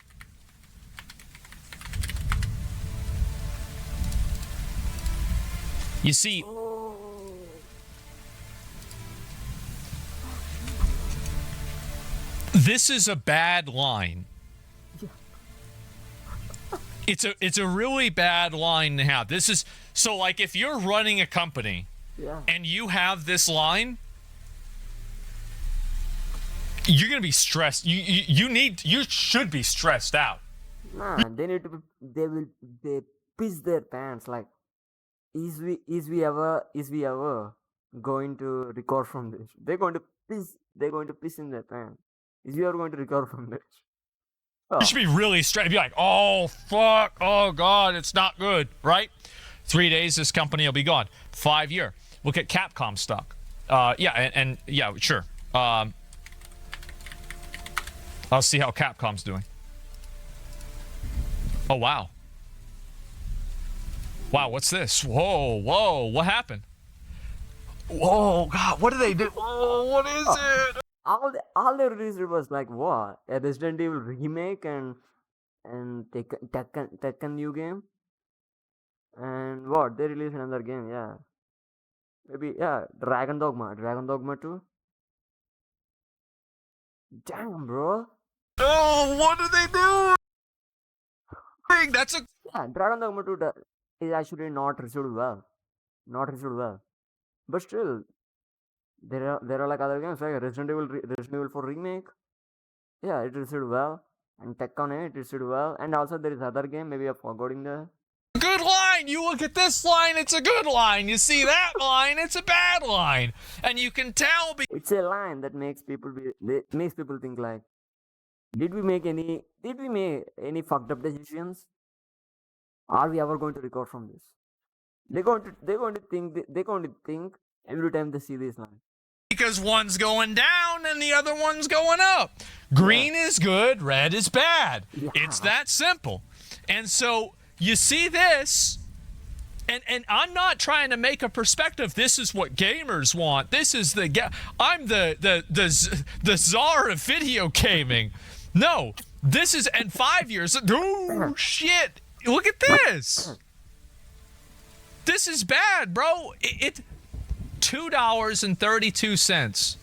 You see, this is a bad line. It's a really bad line to have. This is so like if you're running a company and you have this line, you're gonna be stressed. You should be stressed out. Nah, they piss their pants like. Is we ever going to recover from this? They're going to piss in their pants. Is we ever going to recover from this? You should be really straight. Be like, oh fuck, oh god, it's not good, right? 3 days, this company will be gone. 5 year. Look at Capcom stock. Yeah, and yeah, sure. I'll see how Capcom's doing. Oh wow. Wow, what's this? Whoa, what happened? Whoa, God, what do they do? Oh, what is it? All they released was like what? A Resident Evil remake and Tekken new game. And what? They released another game, yeah. Maybe Dragon Dogma 2. Damn, bro. Oh, what do they do? That's a Dragon Dogma 2 is actually not received well. But still, there are like other games like Resident Evil 4 remake. Yeah, it received well, and Tekken 8 received well, and also there is other game. Maybe I'm forgetting the. Good line. You look at this line, it's a good line. You see that line, it's a bad line, and you can tell. It's a line that makes people think like, did we make any fucked up decisions? Are we ever going to recover from this? They're going to think every time they see this line. Because one's going down and the other one's going up. Green is good, red is bad. Yeah. It's that simple. And so you see this, and I'm not trying to make a perspective. This is what gamers want. This is I'm the czar of video gaming. No, this is in 5 years. Oh shit! Look at this. This is bad, bro. It $2.32.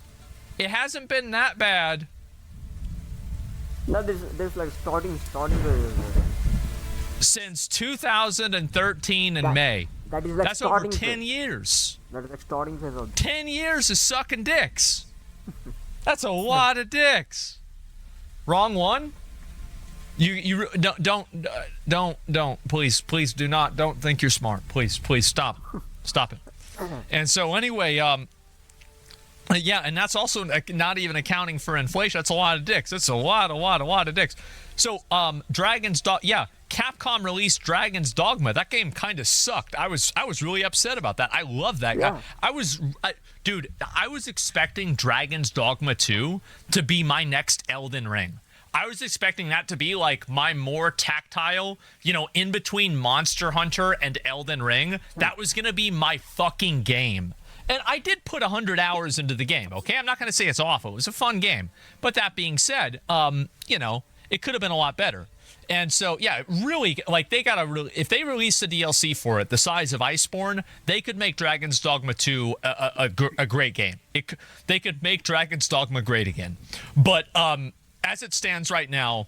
It hasn't been that bad. No, there's like starting Since 2013 in May. That is like That's over starting 10 phase. yees. That is like starting phase of 10 years of sucking dicks. That's a lot of dicks. Wrong one? You don't please do not don't think you're smart. Please stop it. And so anyway, yeah, and that's also not even accounting for inflation. That's a lot of dicks. That's a lot of dicks. So Dragon's Dogma, yeah, Capcom released Dragon's Dogma. That game kind of sucked. I was really upset about that. I love that guy. Dude, I was expecting Dragon's Dogma 2 to be my next Elden Ring. I was expecting that to be like my more tactile, in between Monster Hunter and Elden Ring. That was going to be my fucking game. And I did put 100 hours into the game, okay? I'm not going to say it's awful. It was a fun game. But that being said, it could have been a lot better. And so, yeah, really, like, if they release the DLC for it, the size of Iceborne, they could make Dragon's Dogma 2 a great game. They could make Dragon's Dogma great again. But as it stands right now,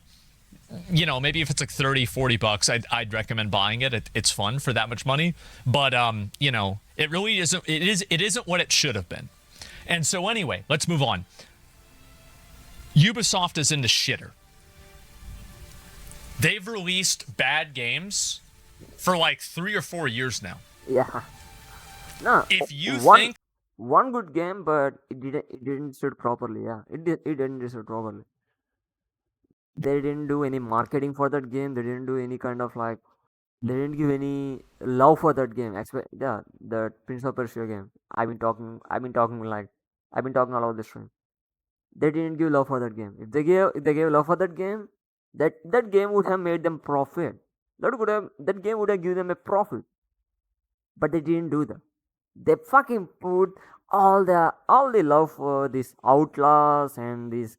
maybe if it's like $30-40, I'd recommend buying it. It's fun for that much money. But, it really isn't. It isn't what it should have been. And so anyway, let's move on. Ubisoft is into shitter. They've released bad games for like 3 or 4 years now. Yeah. No. If you think one good game, but it didn't suit properly. Yeah, it didn't suit properly. They didn't do any marketing for that game. They didn't do any kind of like. They didn't give any love for that game. Yeah, the Prince of Persia game. I've been talking all of this stream. They didn't give love for that game. If they gave love for that game, that game would have made them profit. That game would have given them a profit. But they didn't do that. They fucking put all the love for these Outlaws and these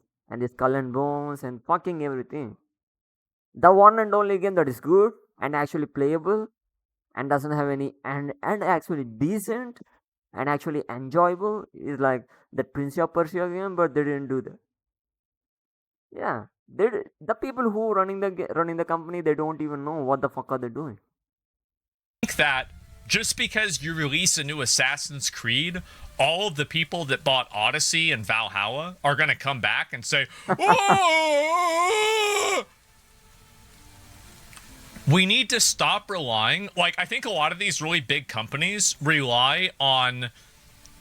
Skull and Bones and fucking everything. The one and only game that is good and actually playable and doesn't have any and actually decent and actually enjoyable is like the Prince of Persia game, but they didn't do that. Yeah, the people who running the company, they don't even know what the fuck are they doing. I think that just because you release a new Assassin's Creed, all of the people that bought Odyssey and Valhalla are going to come back and say, "Oh!" We need to stop relying. Like, I think a lot of these really big companies rely on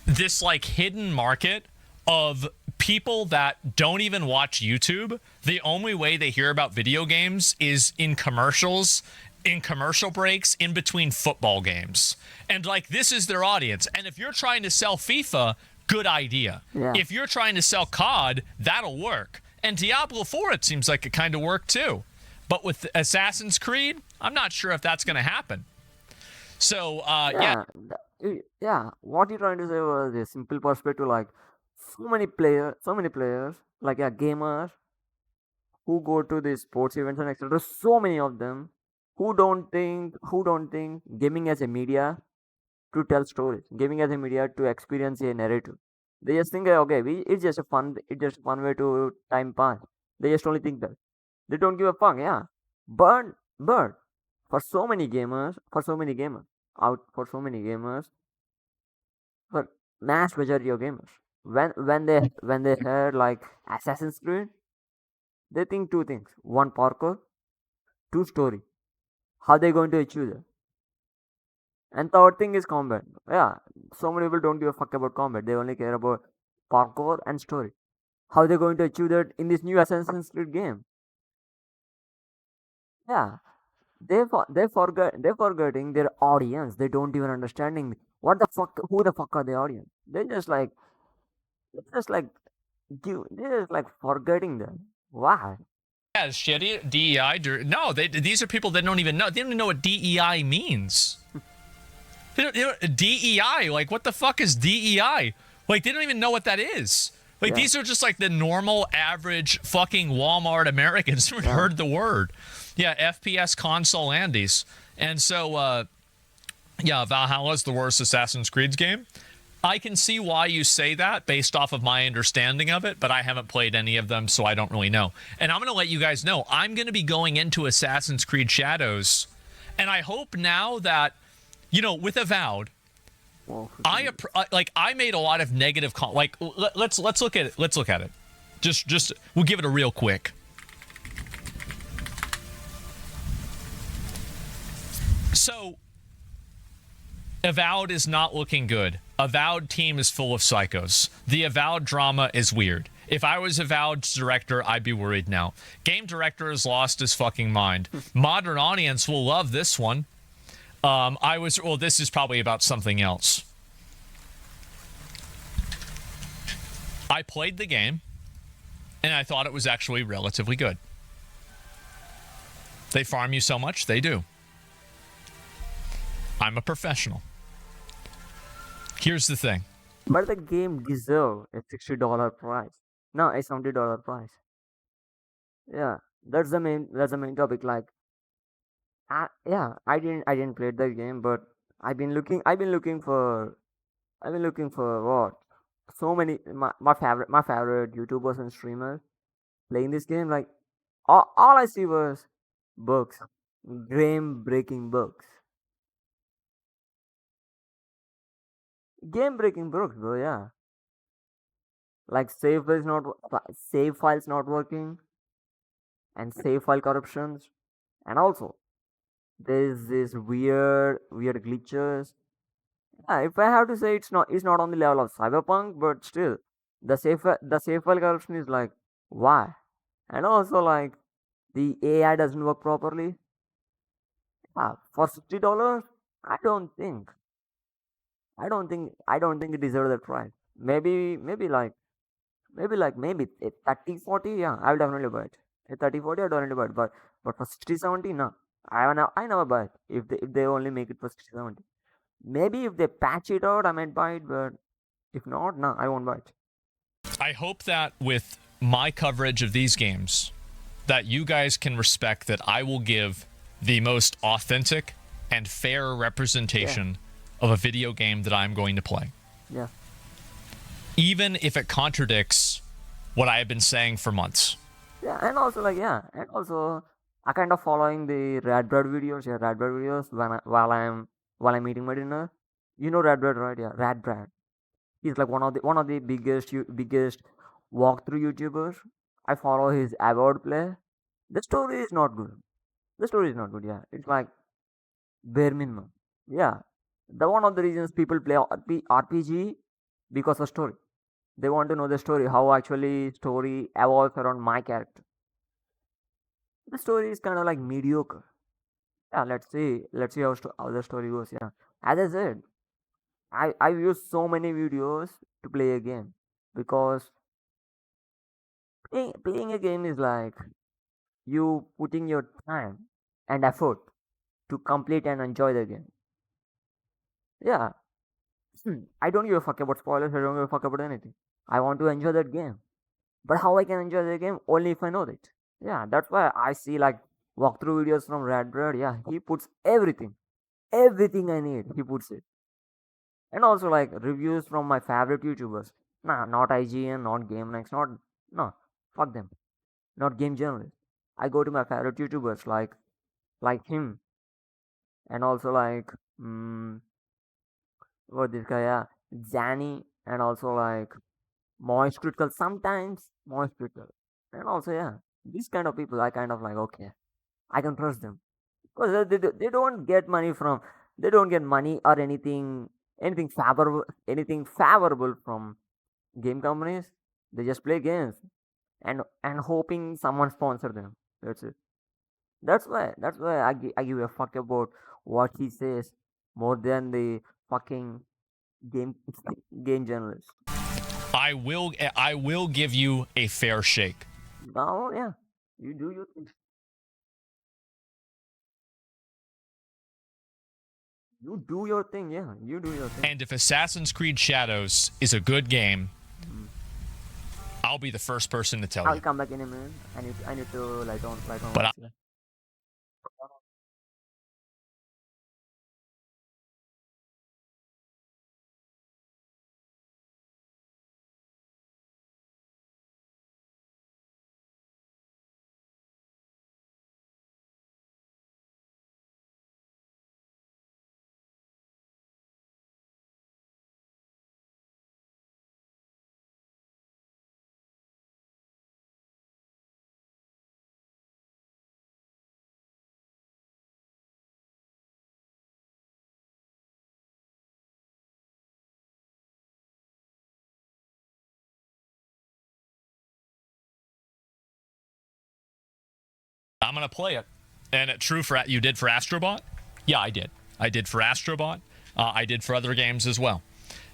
this like hidden market of people that don't even watch YouTube. The only way they hear about video games is in commercials, in commercial breaks, in between football games. And like, this is their audience. And if you're trying to sell FIFA, good idea. Yeah. If you're trying to sell COD, that'll work. And Diablo 4, it seems like it kind of worked too. But with Assassin's Creed, I'm not sure if that's going to happen. So, yeah. What you're trying to say was a simple perspective, like so many players, like gamers who go to these sports events and etc. So many of them who don't think gaming as a media to tell stories, gaming as a media to experience a narrative. They just think, okay, it's just a fun way to time pass. They just only think that. They don't give a fuck, yeah. But for so many gamers, for mass majority of gamers, when they heard like Assassin's Creed, they think two things: one, parkour; two, story. How they going to achieve that? And third thing is combat. Yeah, so many people don't give a fuck about combat. They only care about parkour and story. How they going to achieve that in this new Assassin's Creed game? Yeah, they're forgetting their audience. They don't even understanding who the fuck are the audience. They're just like forgetting them. Why? Yeah, shitty DEI. No, these are people that don't even know. They don't even know what DEI means. DEI, like, what the fuck is DEI? Like, they don't even know what that is. Like, these are just like the normal, average fucking Walmart Americans who heard the word. Yeah, FPS console Andes. And so, Yeah, Valhalla's the worst Assassin's Creed game. I can see why you say that based off of my understanding of it, but I haven't played any of them, so I don't really know. And I'm going to let you guys know, I'm going to be going into Assassin's Creed Shadows, and I hope now that, you know, with Avowed, I made a lot of negative let's look at it. Let's look at it. Just we'll give it a real quick. So Avowed is not looking good. Avowed team is full of psychos. The Avowed drama is weird. If I was Avowed's director, I'd be worried now. Game director has lost his fucking mind. Modern audience will love this one. This is probably about something else. I played the game, and I thought it was actually relatively good. They farm you so much, they do. I'm a professional. Here's the thing. But the game deserve a $60 price. No, a $70 price. Yeah, that's the main topic. Like, yeah, I didn't play the game, but I've been looking for what? So many my favorite YouTubers and streamers playing this game. Like, all I see was bugs, game breaking bugs. Game breaking bugs, bro. Yeah, like save files not working, and save file corruptions, and also there's this weird glitches. Yeah, if I have to say, it's not on the level of Cyberpunk, but still, the save file corruption is like, why? And also, like, the AI doesn't work properly. For $60, I don't think I don't think it deserves that price. Maybe a 30 40, yeah, I'll definitely buy it. A 30 40, I'll definitely buy it. But for 60 70, no. I never buy it if they only make it for 60 70. Maybe if they patch it out, I might buy it, but if not, no, I won't buy it. I hope that with my coverage of these games, that you guys can respect that I will give the most authentic and fair representation of a video game that I'm going to play. Yeah. Even if it contradicts what I have been saying for months. Yeah, and also I kind of following the Radbread videos. Yeah, Radbread videos while I'm eating my dinner. You know Radbread, right? Yeah, Radbread. He's like one of the biggest walkthrough YouTubers. I follow his Avowed play. The story is not good. The story is not good. Yeah, it's like bare minimum. Yeah, the one of the reasons people play RPG because of story. They want to know the story, how actually story evolves around my character. The story is kind of like mediocre. Yeah, let's see how the story goes. Yeah, as I said, I've used so many videos to play a game because playing a game is like you putting your time and effort to complete and enjoy the game. Yeah, I don't give a fuck about spoilers. I don't give a fuck about anything. I want to enjoy that game. But how I can enjoy the game? Only if I know it. Yeah, that's why I see like walkthrough videos from Radbread. Yeah, he puts everything I need. He puts it, and also like reviews from my favorite YouTubers. Nah, not IGN, not GameNext, not no, fuck them. Not game journalists. I go to my favorite YouTubers like him, and also like what this guy, yeah, Zanny, and also like Moist Critical, sometimes Moist Critical, and also yeah, these kind of people I kind of like, okay, I can trust them because they don't get money from, they don't get money or anything favorable from game companies. They just play games and hoping someone sponsor them. That's it. That's why I give a fuck about what he says more than the fucking game game journalist. I will give you a fair shake. Now, yeah, you do your thing. You do your thing. Yeah, you do your thing. And if Assassin's Creed Shadows is a good game, Mm. I'll be the first person to tell I'll you. come back in a minute. I need to light on But my I'm going to play it. And true for you did for Astrobot? Yeah, I did. I did for Astrobot. I did for other games as well.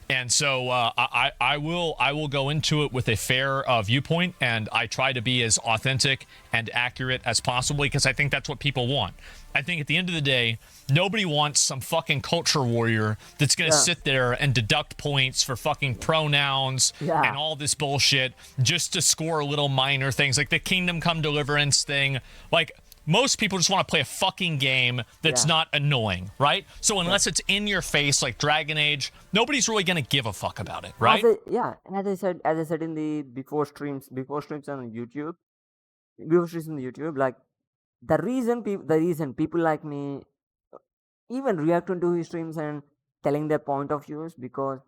And so I will go into it with a fair viewpoint, and I try to be as authentic and accurate as possible because I think that's what people want. I think at the end of the day, nobody wants some fucking culture warrior that's going to sit there and deduct points for fucking pronouns and all this bullshit just to score little minor things like the Kingdom Come Deliverance thing. Like, most people just want to play a fucking game that's not annoying, right? So unless it's in your face like Dragon Age, nobody's really going to give a fuck about it, right? And as I said in the before streams on YouTube, like the reason people like me even react to his streams and telling their point of views because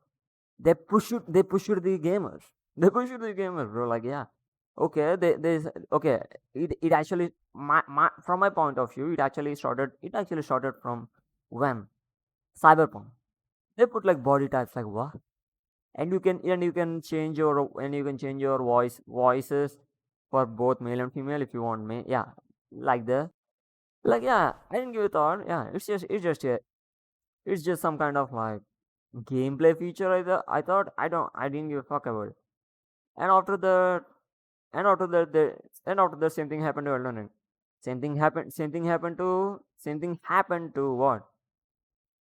they push the gamers. They push the gamers, bro. Like, okay, it actually my from my point of view, it actually started from when Cyberpunk. They put like body types like what? And you can change your voices for both male and female if you want me. Yeah, like that. Like, I didn't give a thought. Yeah, it's just some kind of like gameplay feature. I thought I didn't give a fuck about it. And after that, same thing happened to Elden Ring. Same thing happened to what?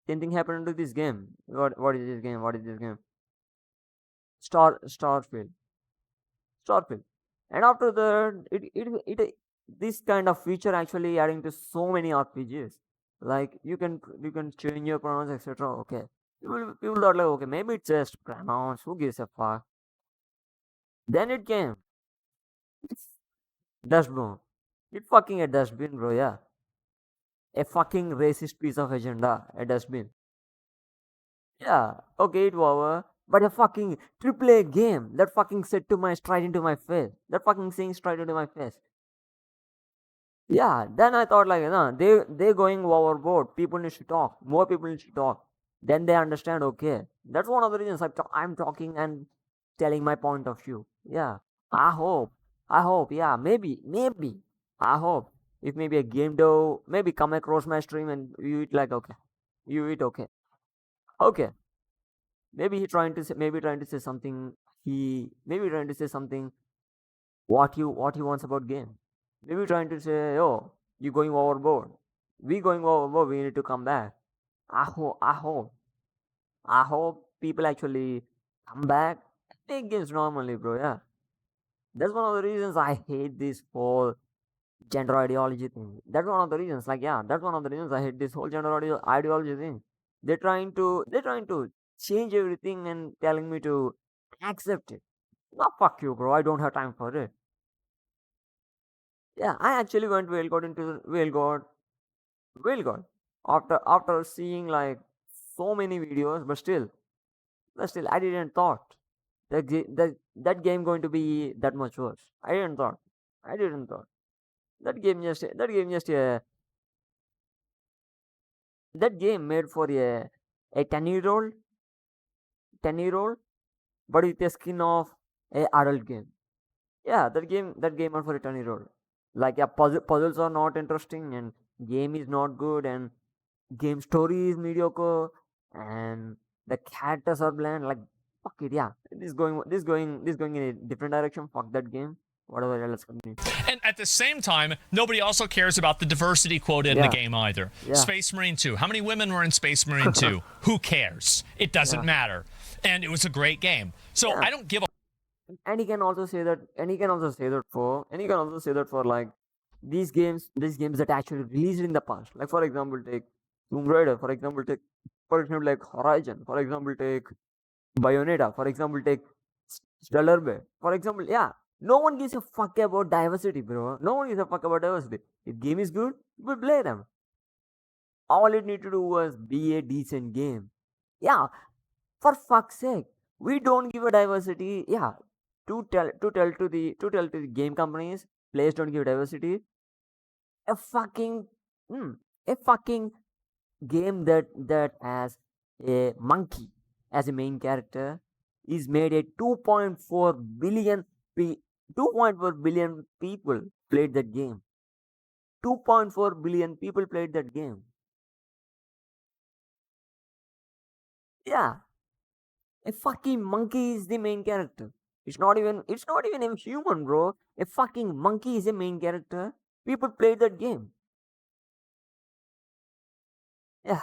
Same thing happened to this game. What is this game? Starfield. And after that, it this kind of feature actually adding to so many RPGs. Like you can change your pronouns, etc. Okay. People thought like, okay, maybe it's just pronouns. Who gives a fuck? Then it came. Dustbin. It fucking a dustbin, bro. Yeah. A fucking racist piece of agenda. A dustbin. Yeah. Okay, it was. But a fucking AAA game that fucking said to my straight into my face. That fucking saying straight into my face. Yeah. Then I thought like, no, they going overboard. People need to talk. More people need to talk. Then they understand. Okay, that's one of the reasons I'm talking and telling my point of view. Yeah. I hope. Yeah. Maybe. I hope if maybe a game dev maybe come across my stream and you eat like okay, okay. Maybe he trying to say something. He maybe trying to say something. What he wants about game. Maybe trying to say, oh, you going overboard. We going overboard. We need to come back. I hope people actually come back. Take games normally, bro. Yeah. That's one of the reasons I hate this whole gender ideology thing. That's one of the reasons. Like, that's one of the reasons I hate this whole gender ideology thing. They're trying to change everything and telling me to accept it. No, fuck you, bro. I don't have time for it. Yeah, I actually went Whale God after seeing like so many videos, but still I didn't thought that game going to be that much worse. I didn't thought. That game just that game made for a 10-year-old, but with the skin of a adult game. Yeah, that game made for a 10-year-old. Like, puzzles are not interesting and game is not good and game story is mediocre and the characters are bland. Like, fuck it. Yeah, this going in a different direction. Fuck that game. Whatever else continue. And at the same time, nobody also cares about the diversity quota in the game either. Space Marine 2. How many women were in Space Marine 2? Who cares? It doesn't matter. And it was a great game. So I don't give a... And he can also say that for like these games that actually released in the past. Like, for example, take Tomb Raider, for example, take like Horizon, for example, take Bayonetta, for example, take Stellar Bay, for example. No one gives a fuck about diversity, bro. No one gives a fuck about diversity. If game is good, we play them. All it need to do was be a decent game. Yeah, for fuck's sake, we don't give a diversity. Yeah, to tell to the game companies, players don't give diversity. A fucking game that has a monkey as a main character is made a 2.4 billion people played that game. 2.4 billion people played that game. Yeah, a fucking monkey is the main character. It's not even a human, bro. A fucking monkey is a main character. People played that game. Yeah.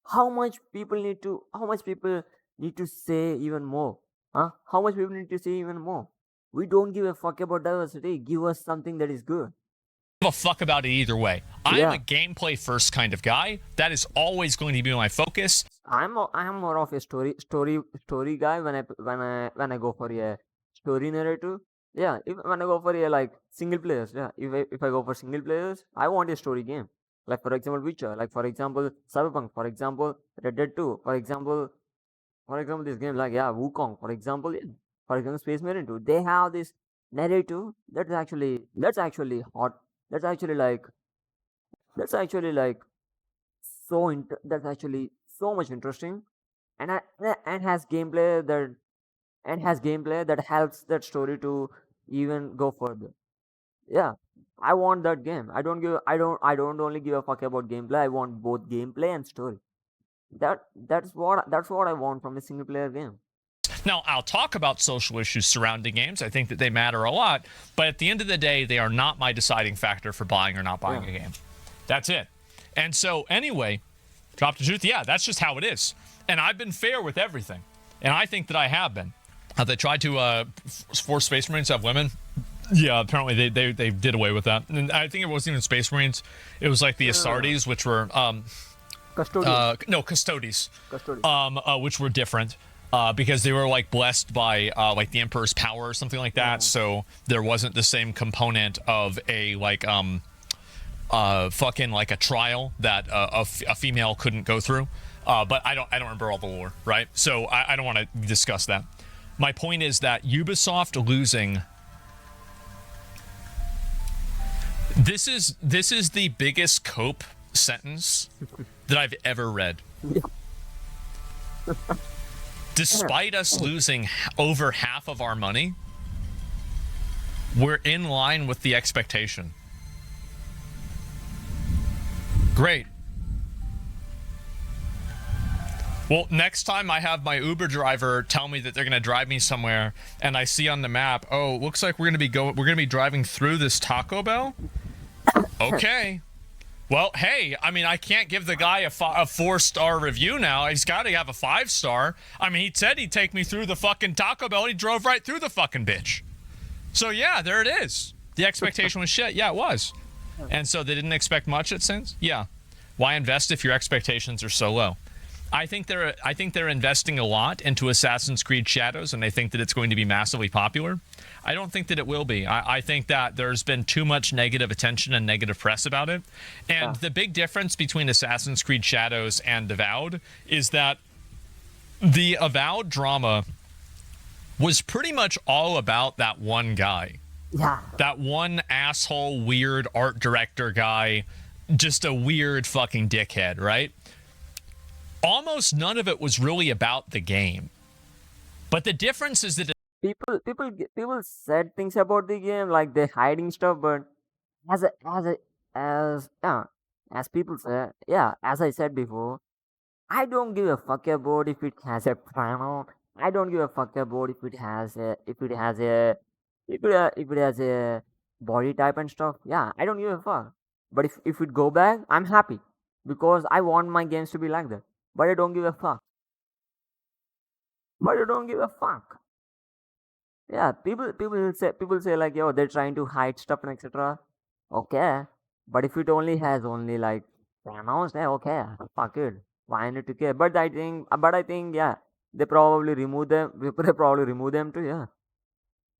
How much people need to say even more? Huh? How much people need to say even more? We don't give a fuck about diversity. Give us something that is good. Give a fuck about it either way. I am Yeah. a gameplay first kind of guy. That is always going to be my focus. I'm more of a story guy when I go for a story narrative. Yeah, when I go for a like single players. Yeah, if I go for single players, I want a story game. Like for example, Witcher. Like for example, Cyberpunk. For example, Red Dead 2. For example, this game like yeah, Wukong. For example, yeah. For example, Space Marine 2. They have this narrative that's actually hot. That's actually like that's actually like that's actually so much interesting and and has gameplay that helps that story to even go further. Yeah, I want that game. I don't only give a fuck about gameplay. I want both gameplay and story. That's what I want from a single player game. Now, I'll talk about social issues surrounding games. I think that they matter a lot. But at the end of the day, they are not my deciding factor for buying or not buying a game. That's it. And so, anyway, drop the truth. Yeah, that's just how it is. And I've been fair with everything. And I think that I have been. Have they tried to force Space Marines to have women? Yeah, apparently they did away with that. And I think it wasn't even Space Marines. It was like the Astartes, which were Custodes. Which were different. Because they were like blessed by like the Emperor's power or something like that, so there wasn't the same component of a like fucking like a trial that a female couldn't go through. But I don't remember all the lore, right? So I don't want to discuss that. My point is that Ubisoft losing. This is the biggest cope sentence that I've ever read. Despite us losing over half of our money, we're in line with the expectation. Great. Well, next time I have my Uber driver tell me that they're going to drive me somewhere, and I see on the map, oh, looks like we're going to be driving through this Taco Bell. Okay. Well, hey, I mean, I can't give the guy a 4-star review now. He's got to have a 5-star. I mean, he said he'd take me through the fucking Taco Bell. He drove right through the fucking bitch. So, yeah, there it is. The expectation was shit. Yeah, it was. And so they didn't expect much, it seems? Yeah. Why invest if your expectations are so low? I think they're investing a lot into Assassin's Creed Shadows, and they think that it's going to be massively popular. I don't think that it will be. I think that there's been too much negative attention and negative press about it. And the big difference between Assassin's Creed Shadows and Avowed is that the Avowed drama was pretty much all about that one guy. Yeah. That one asshole, weird art director guy, just a weird fucking dickhead, right? Almost none of it was really about the game. But the difference is that People said things about the game like they're hiding stuff, but as people say, yeah, as I said before, I don't give a fuck about if it has a primal. I don't give a fuck about if it has a body type and stuff. Yeah, I don't give a fuck. But if it go back, I'm happy because I want my games to be like that. But I don't give a fuck. Yeah, people say like yo they're trying to hide stuff and etc. Okay, but if it only has only like pronouns, yeah, okay, fuck it. Why need to care? But I think yeah, they probably remove them. They probably remove them too. Yeah,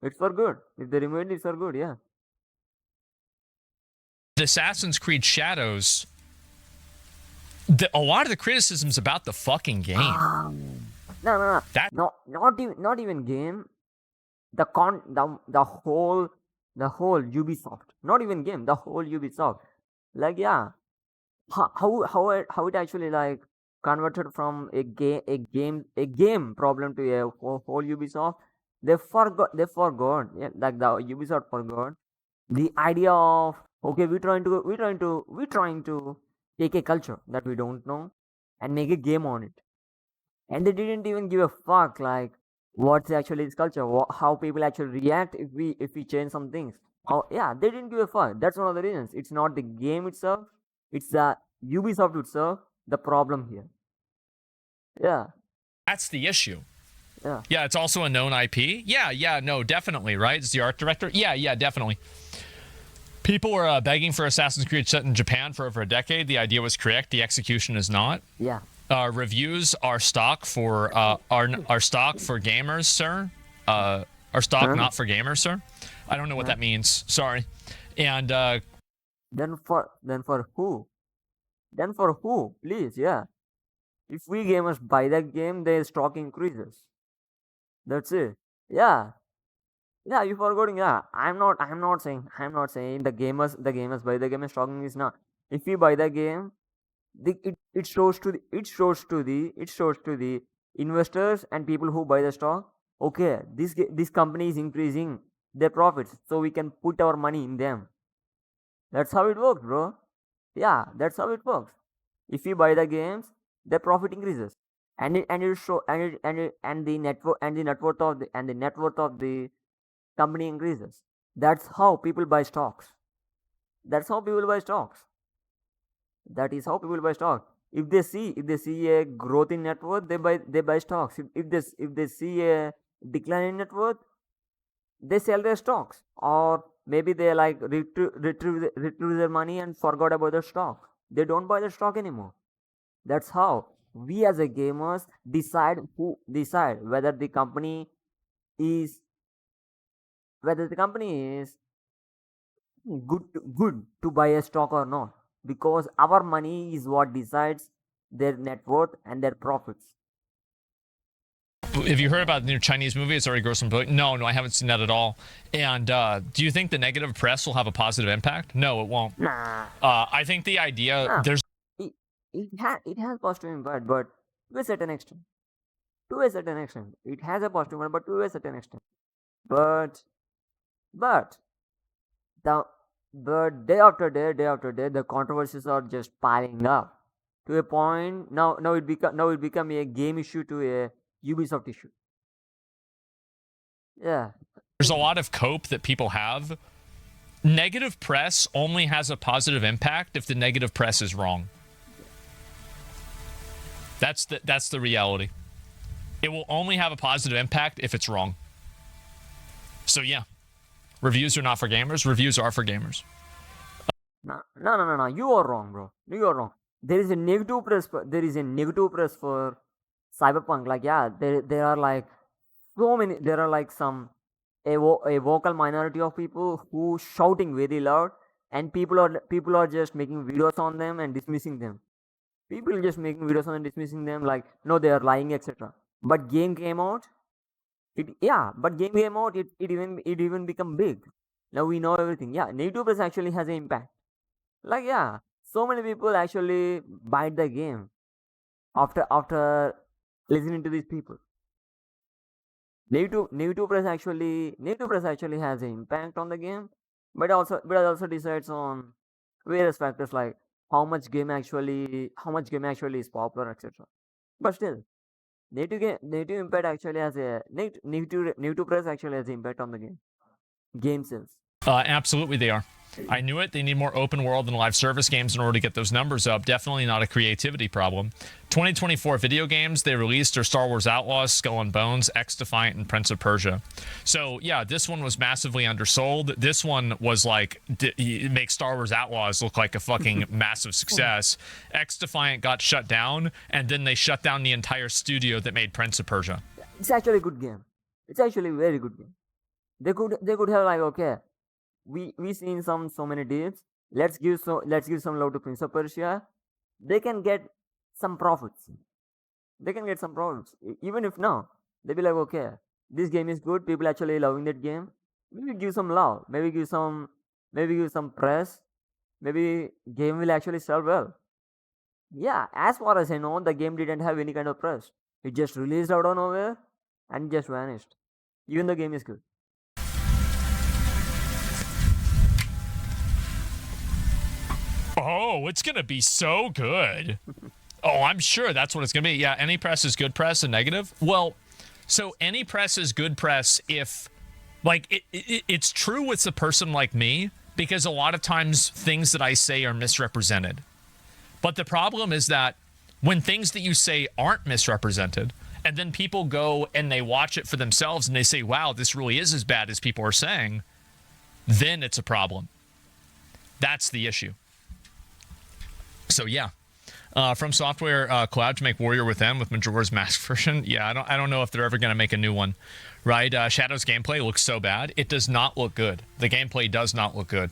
it's for good. If they remove it, it's for good. Yeah. Assassin's Creed Shadows, a lot of the criticisms about the fucking game. No. That- Not even game. The whole Ubisoft. Not even game. The whole Ubisoft. Like yeah, how it actually like converted from a game problem to a whole Ubisoft. They forgot. Yeah, like the Ubisoft forgot the idea of Okay, we're trying to take a culture that we don't know and make a game on it. And they didn't even give a fuck like what's actually this culture, how people actually react if we change some things. How, yeah, they didn't give a fuck. That's one of the reasons. It's not the game itself, it's the Ubisoft itself the problem here. Yeah, That's the issue. yeah. Yeah, it's also a known IP. Yeah, no, definitely, right? It's the art director. Yeah, definitely. People were begging for Assassin's Creed set in Japan for over a decade. The idea was correct. The execution is not. Yeah. Reviews are stock for are stock for gamers, sir. Are stock Huh? not for gamers, sir. I don't know what Huh? that means. Sorry. And Then for who? Then for who? Please, yeah. If we gamers buy that game, their stock increases. That's it. Yeah. Yeah, you forgetting. Yeah, I'm not saying the gamers buy the game and stocking is not. If you buy the game, it shows to the investors and people who buy the stock. Okay, this company is increasing their profits, so we can put our money in them. That's how it works, bro. Yeah, that's how it works. If you buy the games, the profit increases, and it show and the network and the net worth of the company increases. That's how people buy stocks. That's how people buy stocks. That is how people buy stocks. If they see a growth in net worth, they buy stocks. If they see a decline in net worth, they sell their stocks, or maybe they like retrieve their money and forgot about the stock. They don't buy the stock anymore. That's how we as a gamers decide is whether the company is good to buy a stock or not, because our money is what decides their net worth and their profits. have you heard about the new Chinese movie? It's already grossed some billion. No, I haven't seen that at all. And do you think the negative press will have a positive impact? No, it won't. Nah, I think the idea nah. there's It has positive impact, but to a certain extent. To a certain extent, it has a positive impact, but to a certain extent. But but the but day after day, the controversies are just piling up to a point. Now it become a game issue to a Ubisoft issue. Yeah, there's a lot of cope that people have. Negative press only has a positive impact if the negative press is wrong. That's the reality. It will only have a positive impact if it's wrong. So yeah, reviews are not for gamers. Reviews are for gamers. no. You are wrong, bro. You are wrong. There is a negative press. For Cyberpunk. Like, yeah, there are like so many. There are like a vocal minority of people who shouting very loud, and people are just making videos on them and dismissing them. People just making videos on and dismissing them, like, no, they are lying, etc. But game came out. It even become big. Now we know everything. Yeah, negative press actually has an impact. Like, yeah, so many people actually bite the game after listening to these people. Negative press actually has an impact on the game, but it also decides on various factors like how much game actually is popular, etc. But still, native impact actually has a native press actually has an impact on the game sales. Absolutely, they are. I knew it. They need more open world and live service games in order to get those numbers up. Definitely not a creativity problem. 2024 video games they released are Star Wars Outlaws, Skull and Bones, X Defiant, and Prince of Persia. So yeah, this one was massively undersold. This one was like make Star Wars Outlaws look like a fucking massive success. X Defiant got shut down, and then they shut down the entire studio that made Prince of Persia. It's actually a good game. It's actually a very good game. They could have like, okay, we seen so many deals. Let's give some love to Prince of Persia. They can get some profits. Even if no, they be like, okay, this game is good. People actually loving that game. Maybe give some love. Maybe give some press. Maybe game will actually sell well. Yeah, as far as I know, the game didn't have any kind of press. It just released out of nowhere and just vanished. Even the game is good. oh, it's going to be so good. Oh, I'm sure that's what it's going to be. Yeah, any press is good press and negative. Well, so any press is good press if, like, it's true with a person like me, because a lot of times things that I say are misrepresented. But the problem is that when things that you say aren't misrepresented, and then people go and they watch it for themselves and they say, wow, this really is as bad as people are saying, then it's a problem. That's the issue. So, yeah. From Software Cloud to make Warrior Within with Majora's Mask version. Yeah, I don't know if they're ever going to make a new one, right? Shadow's gameplay looks so bad. It does not look good. The gameplay does not look good.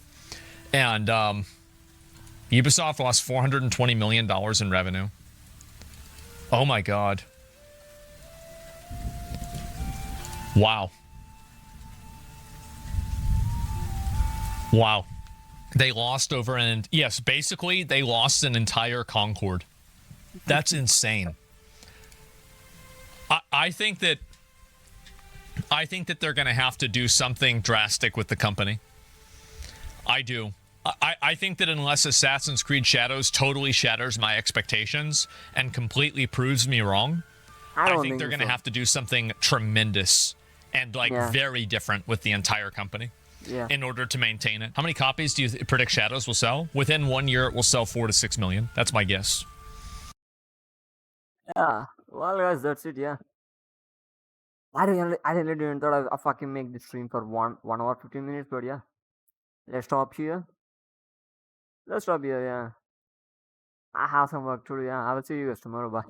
And Ubisoft lost $420 million in revenue. Oh, my God. Wow. Wow. They lost over an... Yes, basically, they lost an entire Concord. That's insane. I think that they're going to have to do something drastic with the company. I do. I think that unless Assassin's Creed Shadows totally shatters my expectations and completely proves me wrong, I think they're going to have to do something tremendous and, like, very different with the entire company. Yeah. In order to maintain it. How many copies do you predict Shadows will sell? Within 1 year, it will sell 4 to 6 million. That's my guess. Yeah. Well, guys, that's it. Yeah. I really didn't thought I fucking make the stream for 1 hour 15 minutes, but yeah. Let's stop here. Yeah. I have some work to do. Yeah. I will see you guys tomorrow. Bye.